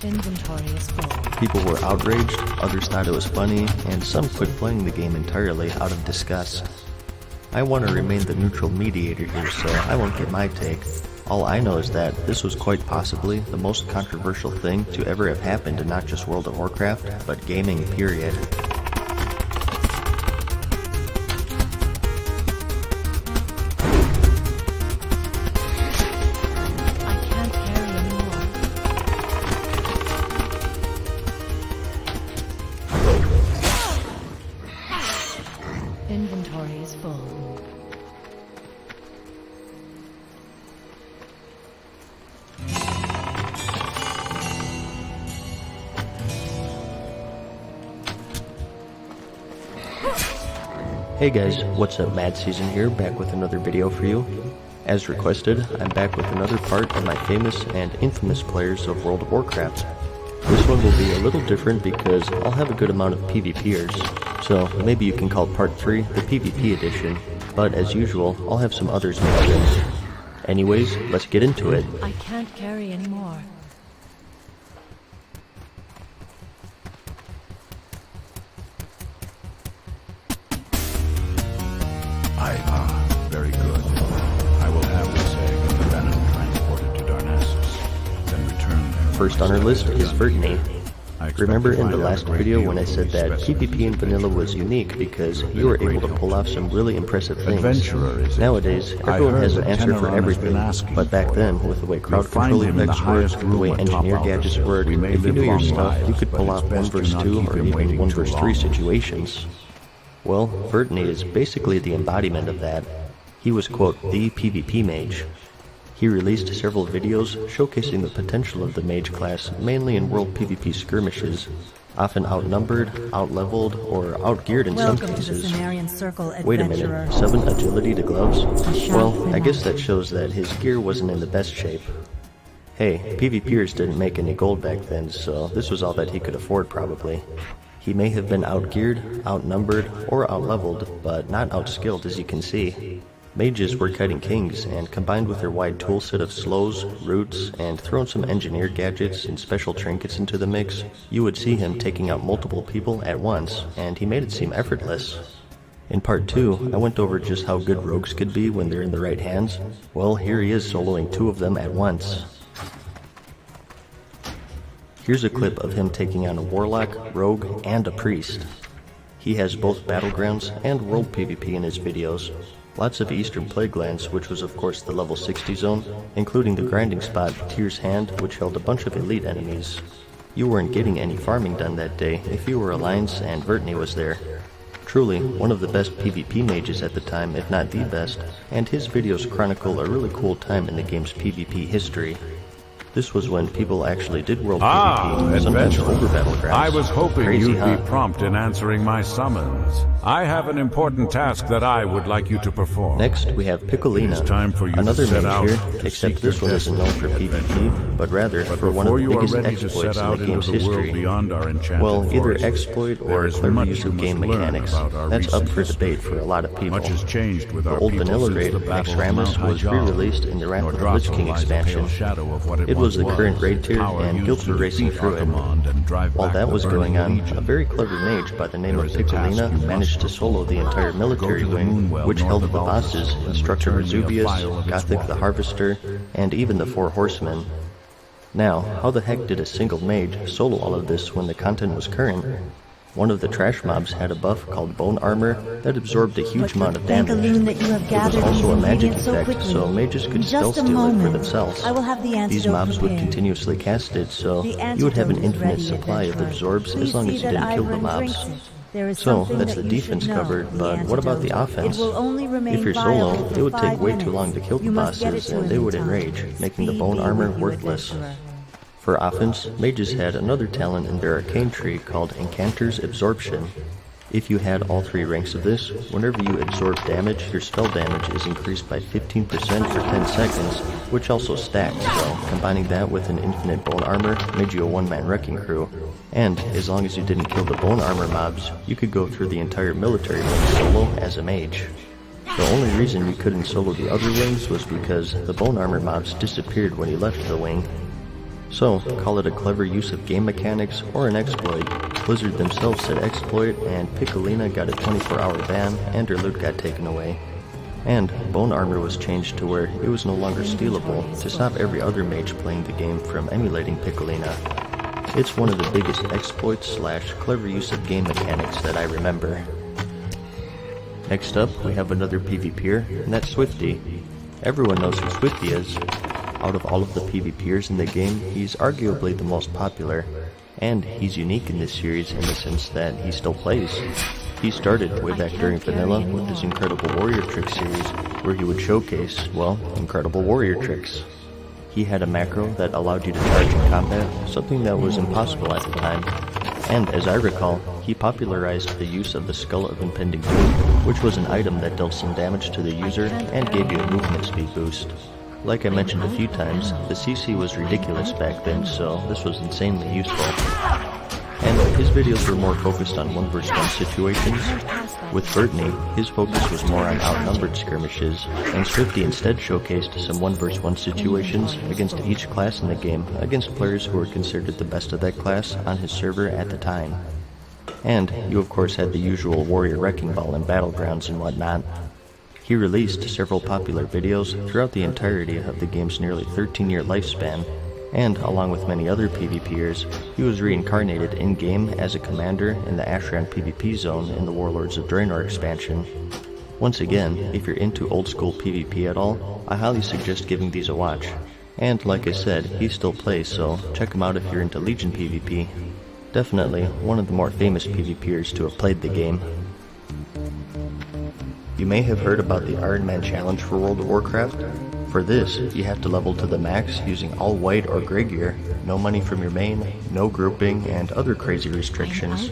Inventory is full. People were outraged, others thought it was funny, and some quit playing the game entirely out of disgust. I want to remain the neutral mediator here, so I won't get my take. All I know is that this was quite possibly the most controversial thing to ever have happened in not just World of Warcraft, but gaming period. Inventory is full. Hey guys, what's up? Mad Season here, back with another video for you. As requested, I'm back with another part of my famous and infamous players of World of Warcraft. This one will be a little different because I'll have a good amount of PvPers, so maybe you can call part 3 the PvP edition, but as usual, I'll have some others mixed in. Anyways, let's get into it. I can't carry anymore. Very good. I will have this egg and the venom transported to Darnassus, then return there. First on our list is Vertiny. Remember in the last video when I said that PvP in vanilla was unique because you were able to pull off some really impressive things. Nowadays, everyone has an answer for everything, but back then, with the way crowd control effects worked, the way engineer gadgets worked, if you knew your stuff, you could pull off 1 vs 2 or even 1 vs 3 situations. Well, Vertiny is basically the embodiment of that. He was, quote, the PvP mage. He released several videos showcasing the potential of the mage class mainly in world PvP skirmishes, often outnumbered, outleveled, or outgeared in some cases. Wait a minute, 7 agility to gloves? Well, I guess that shows that his gear wasn't in the best shape. Hey, PvPers didn't make any gold back then, so this was all that he could afford probably. He may have been outgeared, outnumbered, or outleveled, but not outskilled as you can see. Mages were kiting kings, and combined with their wide toolset of slows, roots, and throwing some engineer gadgets and special trinkets into the mix, you would see him taking out multiple people at once, and he made it seem effortless. In part 2, I went over just how good rogues could be when they're in the right hands. Well, here he is soloing 2 of them at once. Here's a clip of him taking on a warlock, rogue, and a priest. He has both battlegrounds and world PvP in his videos. Lots of Eastern Plaguelands, which was of course the level 60 zone, including the grinding spot Tyr's Hand, which held a bunch of elite enemies. You weren't getting any farming done that day if you were Alliance and Vertiny was there. Truly, one of the best PvP mages at the time, if not the best, and his videos chronicle a really cool time in the game's PvP history. This was when people actually did world PvP, sometimes over Battlegrounds. I was hoping Crazy, you'd huh? be prompt in answering my summons. I have an important task that I would like you to perform. Next, we have Piccolina, It is time for you to another set mage out here, to except seek this your one isn't known for PvP, but rather for one of the biggest exploits in the game's history. Beyond our enchanted Well, either forest, exploit or there a is clever much use you of game must learn mechanics. about our That's up recent for history. debate for a lot of people. Much has changed with The our old people vanilla since raid, the Battle of Naxxramas, Mount was Hyjal, re-released in the Wrath nor of the Lich Drossel King lies a pale expansion. shadow of what It was the once current raid tier, Power and used guilds to were racing defeat through it. Archimonde and drive While back that the was going burning on, legion. a very clever mage by the name There of is a task Piccolina you must managed to solo the entire military wing, which held the bosses, Instructor Vesuvius, Gothic the Harvester, and even the Four Horsemen. Now, how the heck did a single mage solo all of this when the content was current? One of the trash mobs had a buff called Bone Armor that absorbed a huge amount of Thank damage. Elune that you have It was gathered also these a magic ingredients so effect, quickly. so mages could In still just a steal it for moment, themselves. I will have the antidote These mobs would prepared. continuously cast it, so The you would have an antidote is infinite ready, supply of adventurer. absorbs Please as long see as you that didn't kill the Ivern mobs. drinks it. There is So, something that's that the you defense should know, covered, the but what about the antidote. offense? It will only remain If you're viable solo, for it would 5 take way too minutes. long to kill the You must get it bosses, to and him they in would time. enrage, making the Speed bone be armor with you, worthless. adventurer. For offense, mages had another talent in their arcane tree called Incanter's Absorption. If you had all 3 ranks of this, whenever you absorb damage, your spell damage is increased by 15% for 10 seconds, which also stacks, so combining that with an infinite bone armor made you a one-man wrecking crew. And as long as you didn't kill the bone armor mobs, you could go through the entire military wing solo as a mage. The only reason you couldn't solo the other wings was because the bone armor mobs disappeared when you left the wing. So, call it a clever use of game mechanics or an exploit. Blizzard themselves said exploit, and Piccolina got a 24-hour ban, and her loot got taken away. And bone armor was changed to where it was no longer stealable to stop every other mage playing the game from emulating Piccolina. It's one of the biggest exploits / clever use of game mechanics that I remember. Next up, we have another PvPer, and that's Swifty. Everyone knows who Swifty is. Out of all of the PvPers in the game, he's arguably the most popular, and he's unique in this series in the sense that he still plays. He started way back during Vanilla with his Incredible Warrior Trick series, where he would showcase, well, incredible warrior tricks. He had a macro that allowed you to charge in combat, something that was impossible at the time. And as I recall, he popularized the use of the Skull of Impending Doom, which was an item that dealt some damage to the user and gave you a movement speed boost. Like I mentioned a few times, the CC was ridiculous back then, so this was insanely useful. And his videos were more focused on 1v1 situations. With Burtney, his focus was more on outnumbered skirmishes, and Swifty instead showcased some 1v1 situations against each class in the game, against players who were considered the best of that class on his server at the time. And you of course had the usual Warrior Wrecking Ball and Battlegrounds and whatnot. He released several popular videos throughout the entirety of the game's nearly 13-year lifespan, and along with many other PvPers, he was reincarnated in-game as a commander in the Ashran PvP zone in the Warlords of Draenor expansion. Once again, if you're into old-school PvP at all, I highly suggest giving these a watch. And like I said, he still plays, so check him out if you're into Legion PvP. Definitely one of the more famous PvPers to have played the game. You may have heard about the Iron Man Challenge for World of Warcraft. For this, you have to level to the max using all white or gray gear, no money from your main, no grouping, and other crazy restrictions.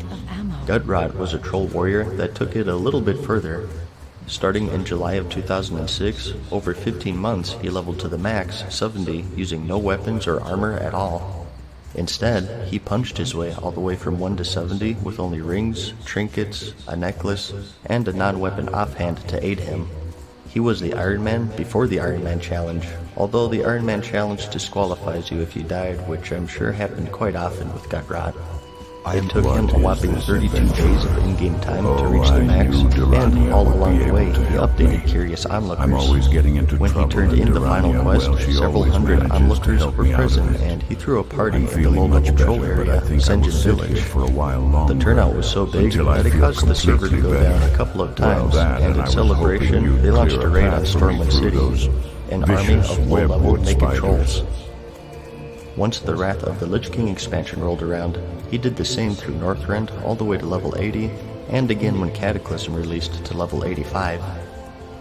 Gutrot was a troll warrior that took it a little bit further. Starting in July of 2006, over 15 months he leveled to the max, 70, using no weapons or armor at all. Instead, he punched his way all the way from 1 to 70 with only rings, trinkets, a necklace, and a non-weapon offhand to aid him. He was the Iron Man before the Iron Man Challenge, although the Iron Man Challenge disqualifies you if you died, which I'm sure happened quite often with Gutrot. It took him a whopping 32 days of in-game time to reach the max, and all along the way he updated curious onlookers. When he turned in the final quest, several hundred onlookers were present, and he threw a party in the low-level troll area, Sen'jin Village. The turnout was so big that it caused the server to go down a couple of times, and in celebration they launched a raid on Stormwind City, an army of low-level naked trolls. Once the Wrath of the Lich King expansion rolled around, he did the same through Northrend all the way to level 80, and again when Cataclysm released to level 85.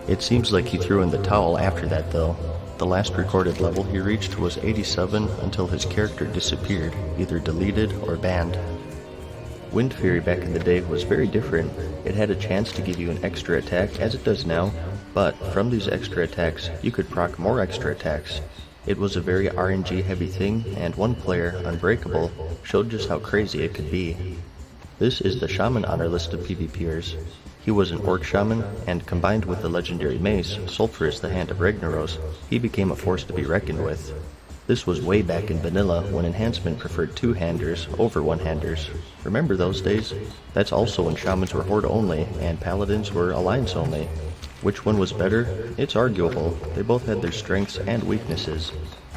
It seems like he threw in the towel after that though. The last recorded level he reached was 87 until his character disappeared, either deleted or banned. Wind Fury back in the day was very different. It had a chance to give you an extra attack as it does now, but from these extra attacks you could proc more extra attacks. It was a very RNG heavy thing, and one player, Unbreakable, showed just how crazy it could be. This is the Shaman on our list of PvPers. He was an Orc Shaman, and combined with the legendary mace, Sulfuras the Hand of Ragnaros, he became a force to be reckoned with. This was way back in vanilla when enhancement preferred two-handers over one-handers. Remember those days? That's also when Shamans were Horde only, and Paladins were Alliance only. Which one was better? It's arguable. They both had their strengths and weaknesses.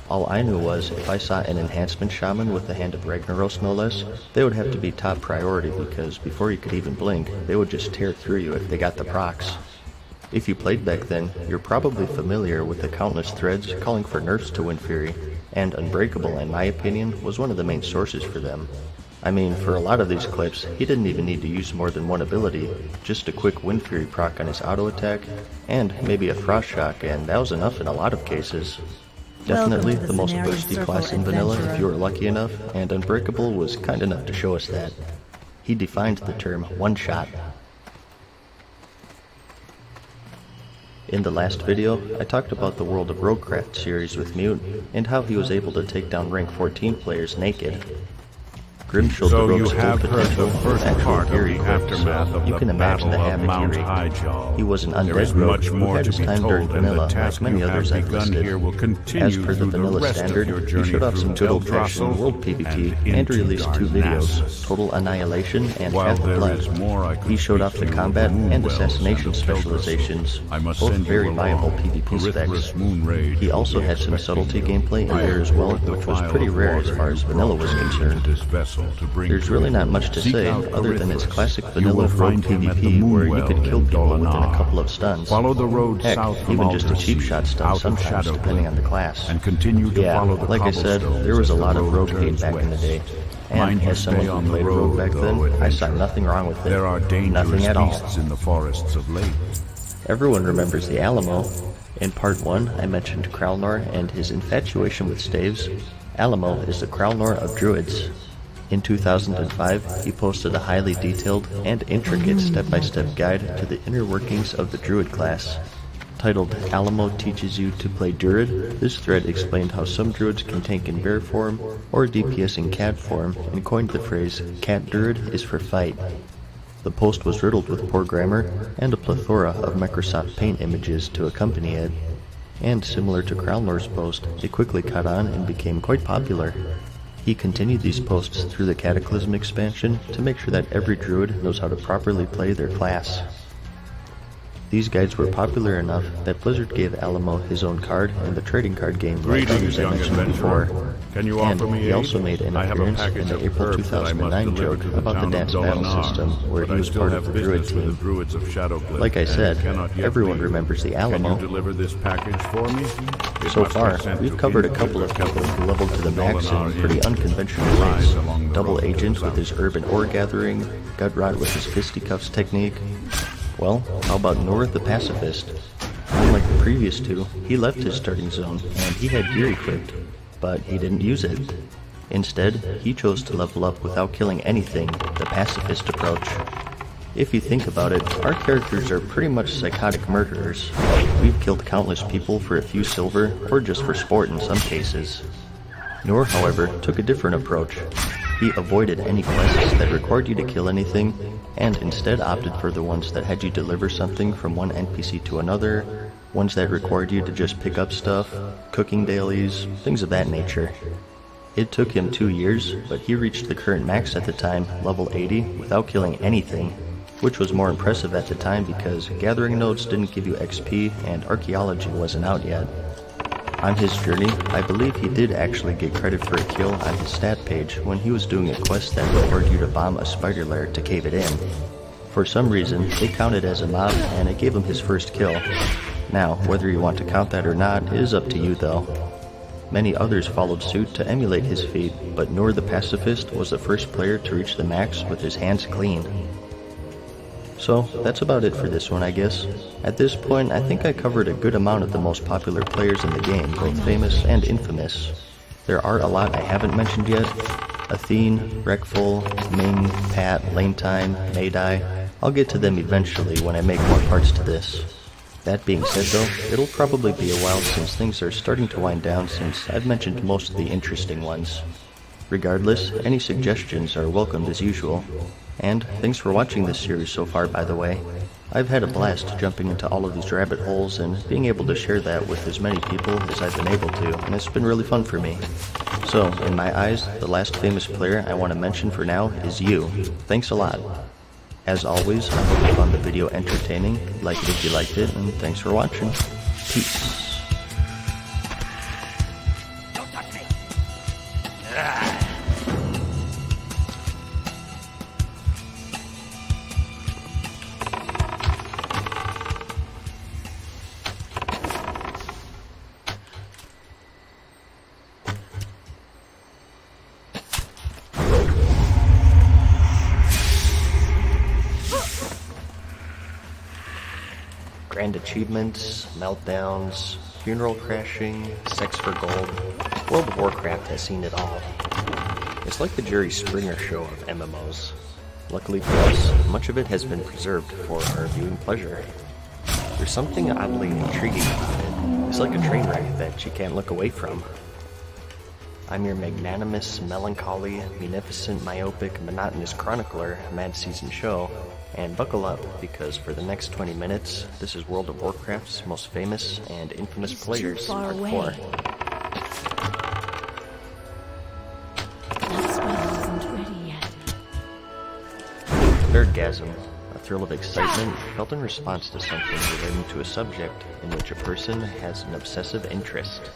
All I knew was, if I saw an enhancement shaman with the Hand of Ragnaros no less, they would have to be top priority because before you could even blink, they would just tear through you if they got the procs. If you played back then, you're probably familiar with the countless threads calling for nerfs to Wind Fury, and Unbreakable, in my opinion, was one of the main sources for them. I mean, for a lot of these clips, he didn't even need to use more than one ability, just a quick Wind Fury proc on his auto attack, and maybe a Frost Shock, and that was enough in a lot of cases. Definitely the most bursty class in vanilla if you were lucky enough, and Unbreakable was kind enough to show us that. He defined the term one-shot. In the last video, I talked about the World of Roguecraft series with Mute, and how he was able to take down rank 14 players naked. Grim showed the rogue's full potential with actual Geary equipped, so you can imagine the havoc he wreaked. He was an undead rogue who had his time during vanilla, like many others I've listed. As per the vanilla standard, he showed off some good old-fashioned world PvP and released 2 videos, Total Annihilation and Path of Blood. He showed off the combat and assassination specializations, both very viable PvP specs. He also had some subtlety gameplay in there as well, which was pretty rare as far as vanilla was concerned. There's really not much to say other than its classic vanilla rogue PvP where you could kill people within a couple of stuns. Heck, even just a cheap shot stun sometimes depending on the class. Yeah, like I said, there was a lot of rogue hate back in the day. And as someone who played rogue back then, I saw nothing wrong with it. Nothing at all. Everyone remembers the Alamo. In part 1, I mentioned Kralnor and his infatuation with staves. Alamo is the Kralnor of druids. In 2005, he posted a highly detailed and intricate step-by-step guide to the inner workings of the druid class. Titled Alamo Teaches You to Play Druid, this thread explained how some druids can tank in bear form or DPS in cat form, and coined the phrase, "Cat Druid is for fight." The post was riddled with poor grammar and a plethora of Microsoft Paint images to accompany it. And similar to Kralnor's post, it quickly caught on and became quite popular. He continued these posts through the Cataclysm expansion to make sure that every druid knows how to properly play their class. These guides were popular enough that Blizzard gave Alamo his own card in the trading card game like others I mentioned before. And he also made an appearance in the April 2009 joke about the dance battle system where he was part of the druid team. Like I said, everyone remembers the Alamo. So far, we've covered a couple of people who leveled to the max in pretty unconventional ways. Double Agent with his urban ore gathering, Gutrot with his fisticuffs technique. Well, how about Noor the Pacifist? Unlike the previous two, he left his starting zone and he had gear equipped, but he didn't use it. Instead, he chose to level up without killing anything, the pacifist approach. If you think about it, our characters are pretty much psychotic murderers. We've killed countless people for a few silver, or just for sport in some cases. Noor, however, took a different approach. He avoided any quests that required you to kill anything, and instead opted for the ones that had you deliver something from one NPC to another, ones that required you to just pick up stuff, cooking dailies, things of that nature. It took him 2 years, but he reached the current max at the time, level 80, without killing anything, which was more impressive at the time because gathering nodes didn't give you XP and archaeology wasn't out yet. On his journey, I believe he did actually get credit for a kill on his stat page when he was doing a quest that required you to bomb a spider lair to cave it in. For some reason, it counted as a mob and it gave him his first kill. Now, whether you want to count that or not is up to you though. Many others followed suit to emulate his feat, but Noor the Pacifist was the first player to reach the max with his hands clean. So that's about it for this one, I guess. At this point, I think I covered a good amount of the most popular players in the game, both famous and infamous. There are a lot I haven't mentioned yet. Athene, Wreckful, Ming, Pat, Lanetime, Maydai. I'll get to them eventually when I make more parts to this. That being said though, it'll probably be a while since things are starting to wind down since I've mentioned most of the interesting ones. Regardless, any suggestions are welcomed as usual. And thanks for watching this series so far, by the way. I've had a blast jumping into all of these rabbit holes and being able to share that with as many people as I've been able to, and it's been really fun for me. So, in my eyes, the last famous player I want to mention for now is you. Thanks a lot. As always, I hope you found the video entertaining, like it if you liked it, and thanks for watching. Peace. Grand achievements, meltdowns, funeral crashing, sex for gold. World of Warcraft has seen it all. It's like the Jerry Springer show of MMOs. Luckily for us, much of it has been preserved for our viewing pleasure. There's something oddly intriguing about it. It's like a train wreck that you can't look away from. I'm your magnanimous, melancholy, munificent, myopic, monotonous chronicler, Mad Season Show, and buckle up, because for the next 20 minutes, this is World of Warcraft's most famous and infamous players, Part 4. That spell isn't ready yet. Nerdgasm, a thrill of excitement felt in response to something relating to a subject in which a person has an obsessive interest.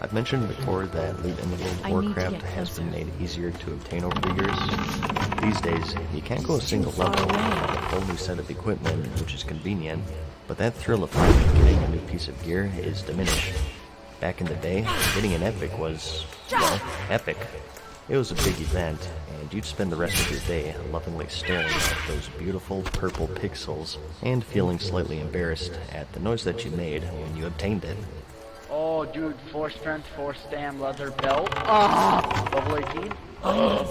I've mentioned before that loot in the World of Warcraft has been made easier to obtain over the years. These days, you can't go a single level without a whole new set of equipment, which is convenient, but that thrill of finally getting a new piece of gear is diminished. Back in the day, getting an epic was, well, epic. It was a big event, and you'd spend the rest of your day lovingly staring at those beautiful purple pixels and feeling slightly embarrassed at the noise that you made when you obtained it. Oh, dude, 4 strength, 4 stam, leather belt. Ah! Level 18. The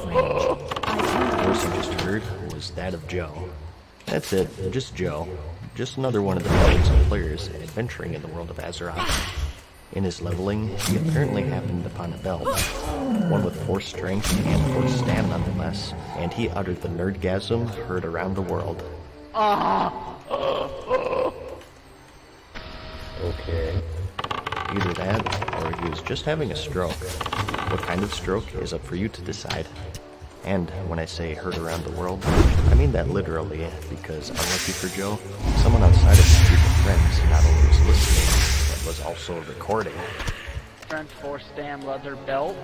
voice you just heard was that of Joe. That's it, just Joe. Just another one of the millions of players adventuring in the world of Azeroth. In his leveling, he apparently happened upon a belt. One with 4 strength and 4 stam nonetheless, and he uttered the nerdgasm heard around the world. Okay. Either that, or he was just having a stroke. What kind of stroke is up for you to decide. And when I say heard around the world, I mean that literally, because unlucky for Joe, someone outside of his group of friends not only was listening, but was also recording. Strength 4 stam, leather belt.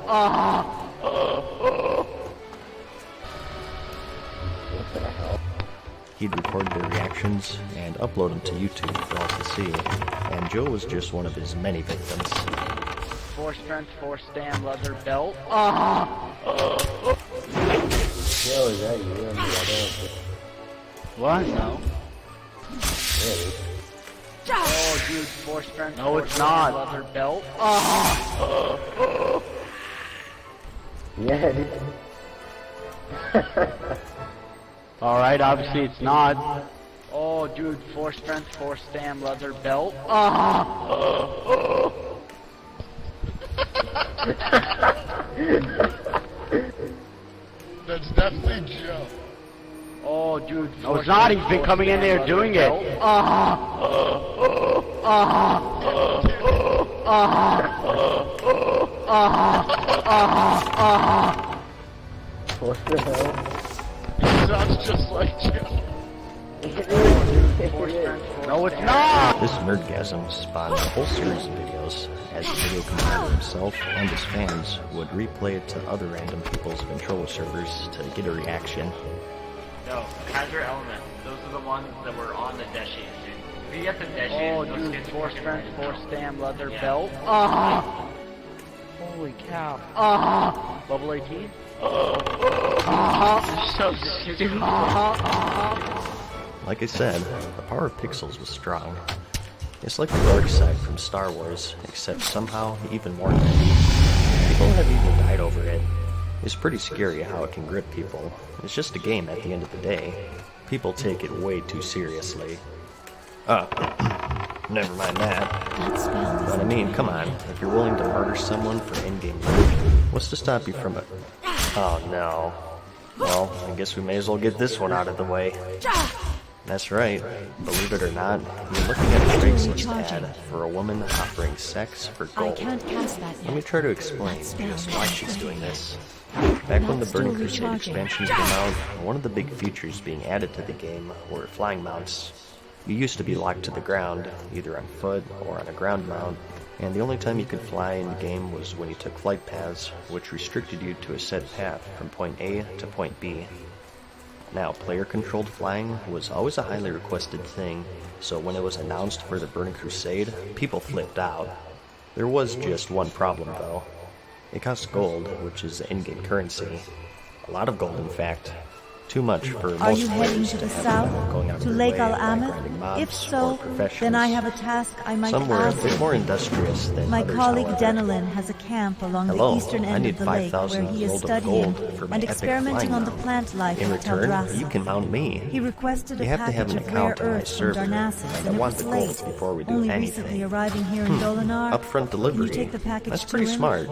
He'd record their reactions and upload them to YouTube for all to see, and Joe was just one of his many victims. 4 strength, 4 stam, leather belt. Joe, is that you on the other? What? No. Really? Oh, dude, 4 strength, No, 4 it's stam, not. leather belt. Yeah, dude. Alright, obviously it's not. Oh, dude, 4 strength, 4 stam, leather belt. That's definitely Joe. Oh, dude. No, it's not. He's been coming in there doing it. What the hell? He sounds just like Joe. No, it's not! This nerdgasm spawned a whole series of videos, as the video compiler himself and his fans would replay it to other random people's Ventrilo servers to get a reaction. No, Kaiser Element. Those are the ones that were on the Deshies, dude. If you get the Deshies, Oh, those dude, skins 4 are strength, freaking 4 stam, leather belt. Holy cow. Level 18? You're so stupid. like I said, the power of pixels was strong. It's like the dark side from Star Wars, except somehow even more heavy. People have even died over it. It's pretty scary how it can grip people. It's just a game at the end of the day. People take it way too seriously. Never mind that. But I mean, come on, if you're willing to murder someone for in-game loot, what's to stop you from it? Oh no. Well, I guess we may as well get this one out of the way. That's right. Believe it or not, you're looking at a Craigslist ad for a woman offering sex for gold. Let me try to explain just why she's doing this. Back when the Burning Crusade expansions came out, one of the big features being added to the game were flying mounts. You used to be locked to the ground, either on foot or on a ground mount, and the only time you could fly in the game was when you took flight paths, which restricted you to a set path from point A to point B. Now, player-controlled flying was always a highly requested thing, so when it was announced for the Burning Crusade, people flipped out. There was just one problem, though. It cost gold, which is the in-game currency. A lot of gold, in fact. Too much for most Are you heading players to the have south? going out of To their Lake way Al by Ahmed? grinding mobs If so, or professions. then I have a task I might Somewhere a ask. bit more industrious than My others, colleague however. Denelin has a camp along Hello, the eastern I end need of the lake 5,000 where he is gold of studying gold for my and epic experimenting flying on the mount. plant life In of return, Teldrassil. you can mount me. He requested a You have to have package an of rare account on my earth from server, Darnassus, and I and it want was the late. gold before we do Only anything. recently arriving here in Dolinar. Upfront delivery. Can you take the package That's to pretty him? smart.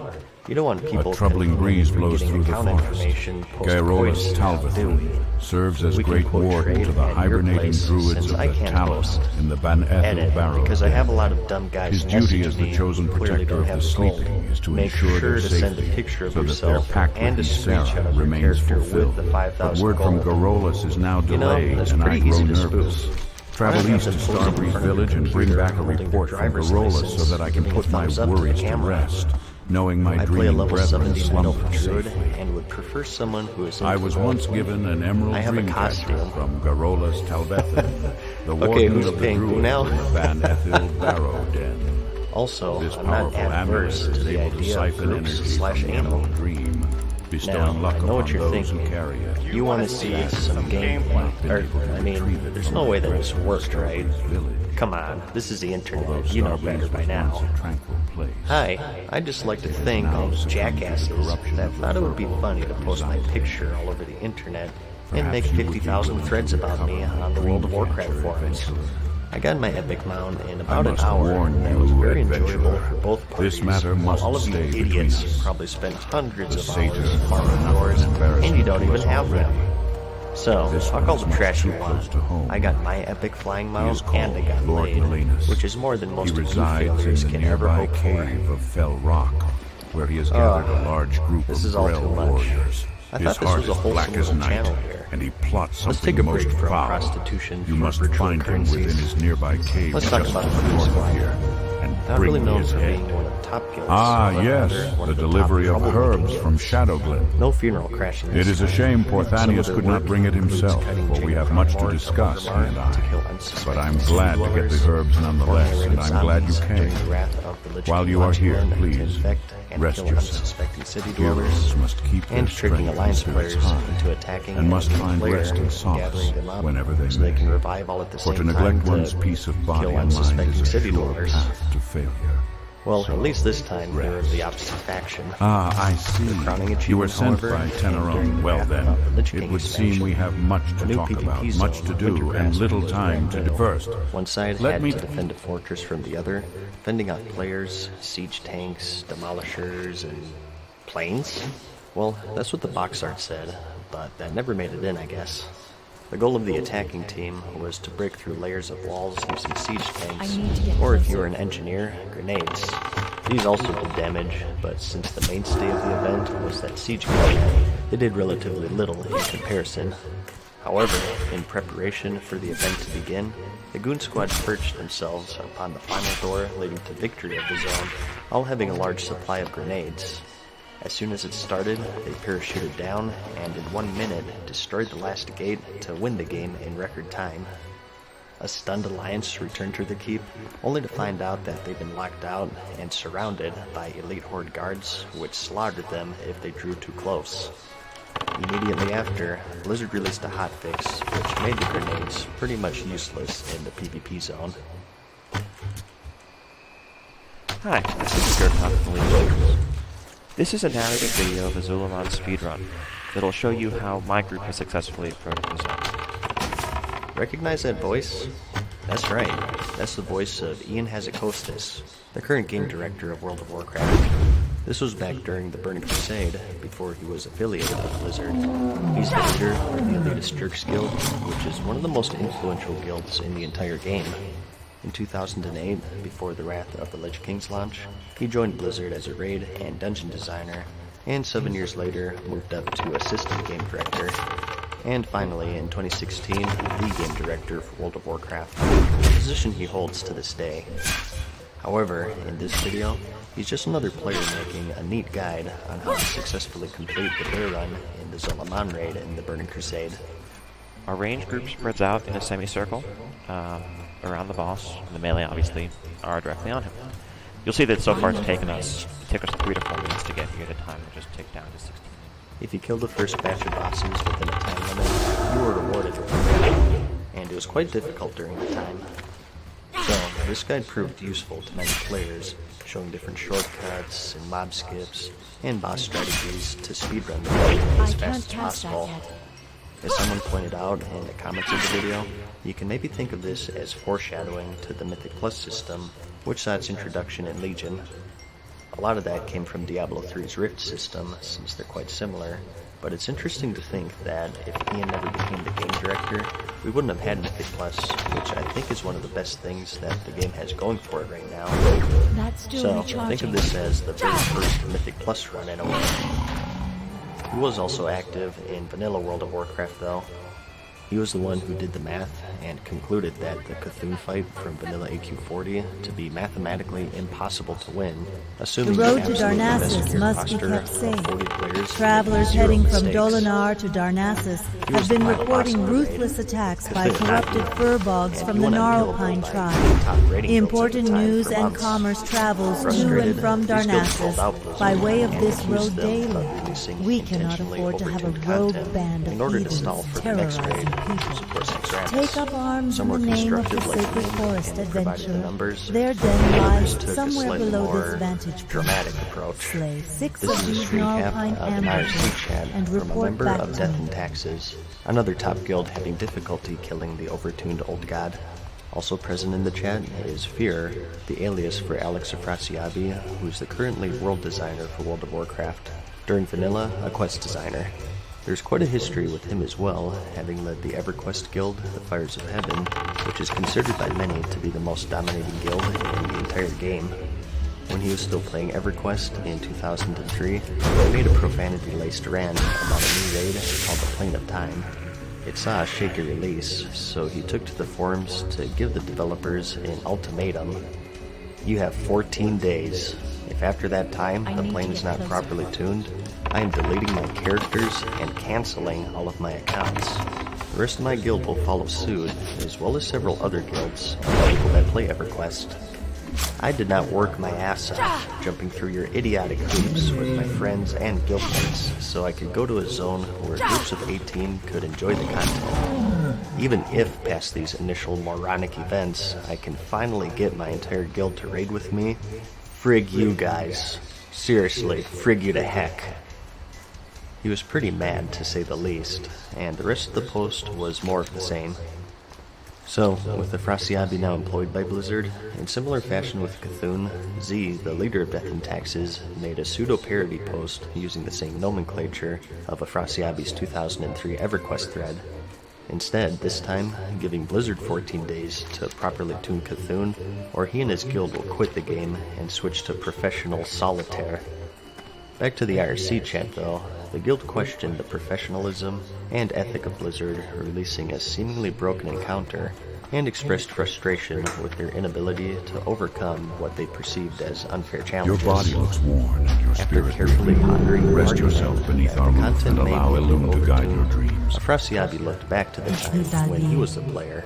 You don't want people A troubling breeze blows getting through the account forest. information Gyrolas post-coitus, do we? Talvathan serves as We can great quote warden trade to the at your hibernating place, druids since of I the can't Talon post. in the Ban Ethel Edit, Barrow. because I have a lot of dumb guys His duty message as the me chosen who clearly protector don't of have the gold. sleeping is to Make ensure sure their to send a safety, picture of so that their yourself pact and with a Ysera screenshot of your remains character with fulfilled. the But 5,000 word from gold. Garolus is now You know, delayed, that's and I pretty grow easy to nervous. spoof. Travel Why not east to have them posing in Starbreeze front of your Village and bring computer, back a holding your report from driver's Garolus so license, that I can giving put a my thumbs up to the worries to camera. rest, knowing my I play a dreaming level brethren 70 slumber Vanilla druid safely. and would prefer someone who is I was once given an emerald I have a dream catcher costume. from Garolus Talvathan, the Okay, warden who's of the paying who druids now? in the Ban Ethel Barrow Den. Also, This I'm not powerful adverse amulet to is the able to idea of siphon groups energy slash from the animal. emerald dream, bestowing Now, luck I know upon what you're those who thinking. carry it. You want to see some gameplay. I mean, there's no way that this worked, right? Come on, this is the internet. You know better by now. Hi, I'd just like to thank all those jackasses that thought it would be funny to post my picture all over the internet and make 50,000 threads about me on the World of Warcraft forums. I got my epic mount in about an hour, and that was very enjoyable for both parties. This matter must All of you stay between idiots us. probably spent hundreds The of satyr hours are farming enough yours, embarrassment and you don't to even us have them. already. So, This talk one all is the much trash too you close want. to home. I got my epic flying He mount is and I got called Lord laid, Malinus. which is more than most He of you resides failures in the can ever nearby hope for. cave of Fell Rock, where he has gathered a large group this of is all Grell too much. warriors. I His thought this heart was a is black wholesome as little night, channel here. and he plots Let's something take a most break from foul. prostitution You for must virtual find him currencies. within his nearby cave Let's just talk to about the the north of Goonsquad. here, and Not bring really me known his for head. being one of the top killers, Ah, but yes, rather one the of the delivery top of troublemaking herbs from Shadowglen. No funeral crashing. It is a shame Porthanius could not bring it himself, for we have much to discuss, he and I. But I'm glad to get the herbs nonetheless, and I'm glad you came. While you are here, please, rest yourself. Heroes must keep their and tricking strength alliance in spirits players high, into attacking and must enemy find player rest and and solace gathering them up whenever they so they can may. revive all at the For same to time neglect to one's peace of body kill and mind unsuspecting is a city sure dwellers. path to failure. Well, So, at least this time they were rest. the opposite faction. Ah, I see. The crowning You were achievement, sent however, by came during Teneron. the Well wrath then, of the Lich it King would seem expansion. we have much The to new talk PvP about, zone, much to do, Wintergrass, and little was time to granted. do. First, One side let had me to defend a fortress from the other, fending off players, siege tanks, demolishers, and planes. Well, that's what the box art said, but that never made it in, I guess. The goal of the attacking team was to break through layers of walls using siege tanks, or if you were an engineer, grenades. These also did damage, but since the mainstay of the event was that siege combat, they did relatively little in comparison. However, in preparation for the event to begin, the Goonsquad perched themselves upon the final door leading to victory of the zone, all having a large supply of grenades. As soon as it started, they parachuted down and in 1 minute destroyed the last gate to win the game in record time. A stunned Alliance returned to the keep, only to find out that they'd been locked out and surrounded by elite Horde guards, which slaughtered them if they drew too close. Immediately after, Blizzard released a hotfix, which made the grenades pretty much useless in the PvP zone. Hi, this is Gurkhan from Legion. This is a narrative video of a Zul'Aran speedrun that'll show you how my group has successfully approached the zone. Recognize that voice? That's right, that's the voice of Ian Hazzikostas, the current game director of World of Warcraft. This was back during the Burning Crusade, before he was affiliated with Blizzard. He's the leader of the Elitist Jerks Guild, which is one of the most influential guilds in the entire game. In 2008, before the Wrath of the Lich Kings launch, he joined Blizzard as a raid and dungeon designer, and 7 years later moved up to assistant game director, and finally in 2016, the game director for World of Warcraft, a position he holds to this day. However, in this video, he's just another player making a neat guide on how to successfully complete the bear run in the Zul'Aman raid in the Burning Crusade. Our range group spreads out in a semicircle around the boss, and the melee obviously are directly on him. You'll see that so far it took us 3 to 4 minutes to get here. The time will just tick down to 16 minutes. If you killed the first batch of bosses within a time limit, you were rewarded with a raid, and it was quite difficult during the time. So, this guide proved useful to many players, showing different shortcuts and mob skips and boss strategies to speedrun the game as fast as possible. As someone pointed out in the comments of the video, you can maybe think of this as foreshadowing to the Mythic Plus system, which saw its introduction in Legion. A lot of that came from Diablo 3's Rift system, since they're quite similar, but it's interesting to think that if Ian never became the game director, we wouldn't have had Mythic Plus, which I think is one of the best things that the game has going for it right now. So, think of this as the very first Mythic Plus run in a way. He was also active in vanilla World of Warcraft though. He was the one who did the math and concluded that the Cthulhu fight from vanilla AQ40 to be mathematically impossible to win, assuming the road to Darnassus must be kept safe. Travelers heading from Dolinar to Darnassus have been reporting ruthless attacks by corrupted furbogs from the Gnarlpine tribe. Important news and commerce travels to and from Darnassus by way of this road daily. We cannot afford to have a rogue band of heathens terrorizing people. Take up arms in the name of the Sacred Forest Adventure. Their den lies somewhere below this vantage point. Slay 6 of these Gnarlpine ambushes and report back to me. Taxes, another top guild having difficulty killing the overtuned old god. Also present in the chat is Fear, the alias for Alex Afrasiabi, who's the currently world designer for World of Warcraft. During vanilla, a quest designer. There's quite a history with him as well, having led the EverQuest guild, the Fires of Heaven, which is considered by many to be the most dominating guild in the entire game. When he was still playing EverQuest in 2003, he made a profanity-laced rant about a new raid called the Plane of Time. It saw a shaky release, so he took to the forums to give the developers an ultimatum. You have 14 days. If after that time the plane is not properly tuned, I am deleting my characters and canceling all of my accounts. The rest of my guild will follow suit, as well as several other guilds of people that play EverQuest. I did not work my ass off, jumping through your idiotic hoops with my friends and guildmates, so I could go to a zone where groups of 18 could enjoy the content. Even if, past these initial moronic events, I can finally get my entire guild to raid with me, frig you guys. Seriously, frig you to heck. He was pretty mad, to say the least, and the rest of the post was more of the same. So, with Afrasiabi now employed by Blizzard, in similar fashion with Cthulhu, Z, the leader of Death and Taxes, made a pseudo-parody post using the same nomenclature of Afrasiabi's 2003 EverQuest thread. Instead, this time, giving Blizzard 14 days to properly tune Cthulhu, or he and his guild will quit the game and switch to professional solitaire. Back to the IRC chat though, the guild questioned the professionalism and ethic of Blizzard releasing a seemingly broken encounter, and expressed frustration with their inability to overcome what they perceived as unfair challenges. Your body looks worn and your After spirit carefully weary. pondering Rest the yourself argument beneath that our the roof content and may allow be Elune to guide your overtuned, dreams. Afrasiabi looked back to the time when he was the player.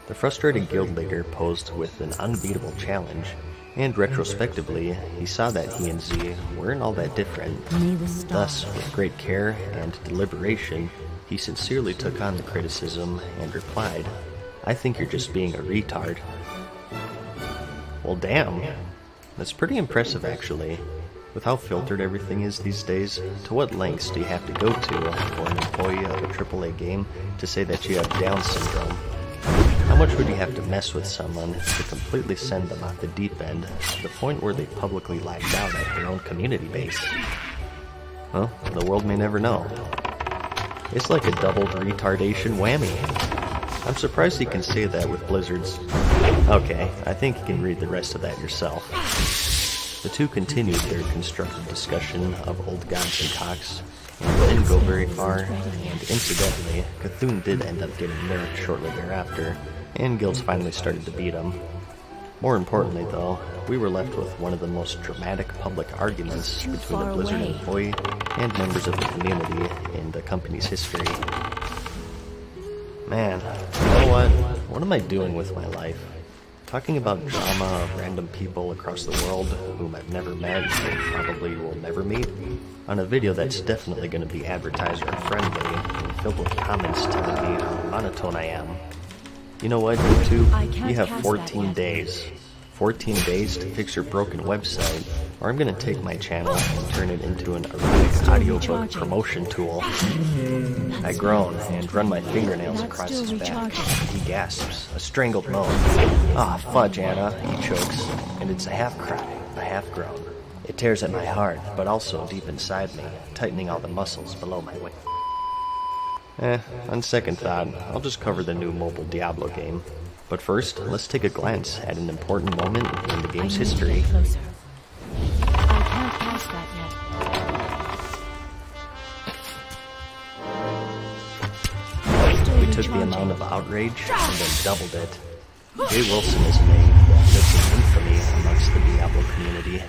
The frustrated guild leader posed with an unbeatable challenge. And retrospectively, he saw that he and Z weren't all that different. Thus, with great care and deliberation, he sincerely took on the criticism and replied, "I think you're just being a retard." Well, damn. That's pretty impressive, actually. With how filtered everything is these days, to what lengths do you have to go to for an employee of a AAA game to say that you have Down syndrome? How much would you have to mess with someone to completely send them off the deep end to the point where they publicly lash out at their own community base? Well, the world may never know. It's like a doubled retardation whammy. I'm surprised he can say that with Blizzard's... Okay, I think you can read the rest of that yourself. The two continued their constructive discussion of old gods and cocks, and didn't go very far, and incidentally, Cthulhu did end up getting nerfed shortly thereafter, and guilds finally started to beat him. More importantly though, we were left with one of the most dramatic public arguments between a Blizzard employee and members of the community in the company's history. Man, you know what? What am I doing with my life? Talking about drama of random people across the world whom I've never met and probably will never meet on a video that's definitely going to be advertiser-friendly and filled with comments telling me how monotone I am. You know what, YouTube? You have 14 days. 14 days to fix your broken website, or I'm going to take my channel and turn it into an erotic audiobook promotion tool. I groan and run my fingernails across his back. He gasps, a strangled moan. "Ah, fudge, Anna," he chokes, and it's a half cry, a half groan. It tears at my heart, but also deep inside me, tightening all the muscles below my waist. On second thought, I'll just cover the new mobile Diablo game. But first, let's take a glance at an important moment in the game's history. I can't pass that yet. We took the amount of outrage and then doubled it. Jay Wilson is a name that lives in infamy amongst the Diablo community.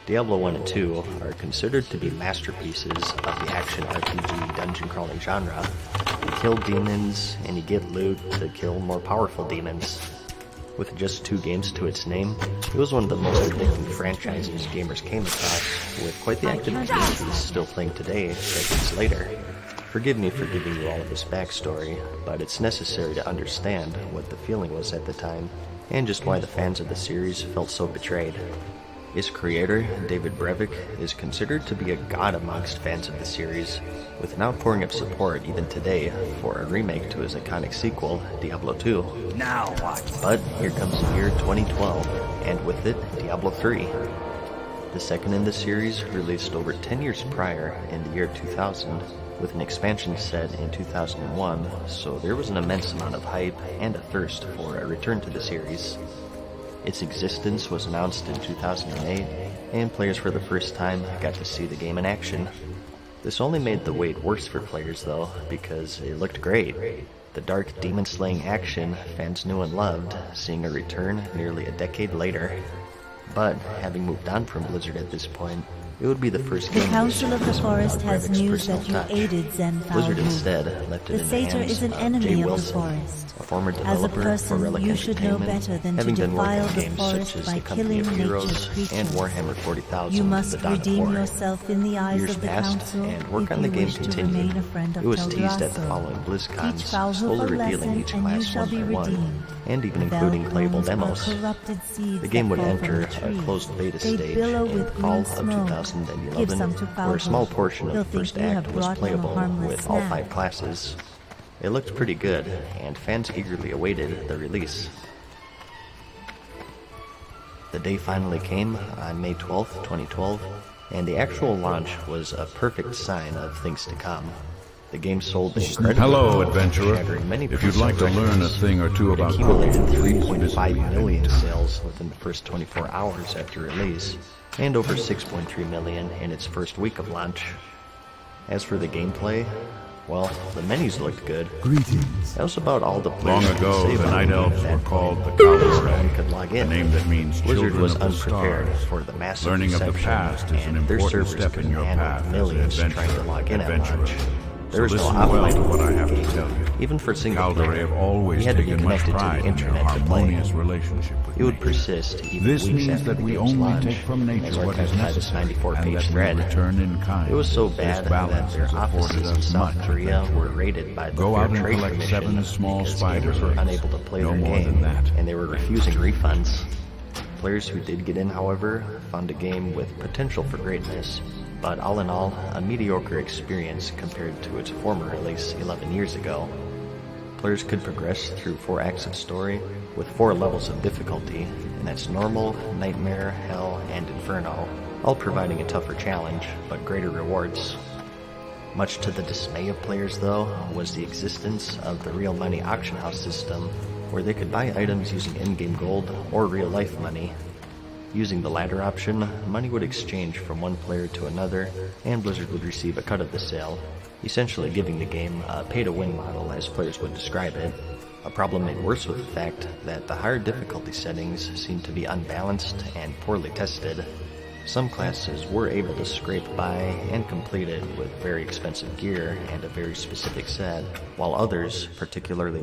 Diablo 1 and 2 are considered to be masterpieces of the action RPG dungeon crawling genre. You kill demons, and you get loot to kill more powerful demons. With just 2 games to its name, it was one of the most addicting franchises gamers came across, with quite the active communities still playing today, decades later. Forgive me for giving you all of this backstory, but it's necessary to understand what the feeling was at the time, and just why the fans of the series felt so betrayed. Its creator, David Brevik, is considered to be a god amongst fans of the series, with an outpouring of support even today for a remake to his iconic sequel, Diablo 2. Now what? But here comes the year 2012, and with it, Diablo 3. The second in the series, released over 10 years prior in the year 2000, with an expansion set in 2001, so there was an immense amount of hype and a thirst for a return to the series. Its existence was announced in 2008, and players for the first time got to see the game in action. This only made the wait worse for players though, because it looked great. The dark demon-slaying action fans knew and loved, seeing a return nearly a decade later. But, having moved on from Blizzard at this point, it would be the first game The Council of the Forest has news that you aided Zen Blizzard Falmouth. instead left it The in the Satyr hands is an of enemy Jay of the Wilson, forest. a former As a developer for person, Relic you should know Entertainment, better than to having done work defile on the games forest such as by the Company killing of Heroes nature's creatures. and Warhammer 40,000. You The must Dawn of redeem War. yourself in the eyes Years of the passed, Council and work if on the you game wish to continued. remain a friend of It was teased at the Teldrassil. following BlizzCons, Teach Valhalla slowly a revealing lesson, each and you class shall one be by one, redeemed. and even Fell including playable clones are demos. corrupted seeds The game that would fall from enter the a tree. closed beta They stage billow in with fall green of smoke. 2011, Give some to where a small Falmouth. portion of He'll the think first you have act was brought him a playable harmless with all snack. 5 classes. It looked pretty good, and fans eagerly awaited the release. The day finally came on May 12th, 2012, and the actual launch was a perfect sign of things to come. The game sold incredibly Hello, well, adventurer. shattering many If you'd like to personal learn a records. thing or two It about accumulated cooking, 3.5 million sales within the first 24 hours after release, and over 6.3 million in its first week of launch. As for the gameplay, well, the menus looked good. Greetings. That was about all the Long players could ago, say the about Night the game Elves at were that called point. the No one Galloray, could log a in. name that means Blizzard children was of the unprepared stars. for the massive Learning of the reception, past is an and their important servers step in couldn't your handle path as an millions trying to adventurer. log in at launch. There was no listen well to offline. what I have to tell you. Even for single Calderae player, have always you had to be taken much connected to the pride in their internet to play. harmonious relationship with It would nature. persist even This weeks means after that the we game's only launch, take from as nature what is recognized by this necessary, 94-page and that thread. we return in kind. It was so This bad balance that their has afforded offices in us South much Korea adventure. were raided by the Go Fair out and Trade collect Commission 7 small because spider gamers were eggs. unable to play No their more game, than that. and they were refusing refunds. Players who did get in, however, found a game with potential for greatness, but all in all, a mediocre experience compared to its former release 11 years ago. Players could progress through 4 acts of story with 4 levels of difficulty, and that's Normal, Nightmare, Hell, and Inferno, all providing a tougher challenge, but greater rewards. Much to the dismay of players, though, was the existence of the Real Money auction house system, where they could buy items using in-game gold or real-life money. Using the latter option, money would exchange from one player to another, and Blizzard would receive a cut of the sale, essentially giving the game a pay-to-win model as players would describe it. A problem made worse with the fact that the higher difficulty settings seemed to be unbalanced and poorly tested. Some classes were able to scrape by and complete it with very expensive gear and a very specific set, while others, particularly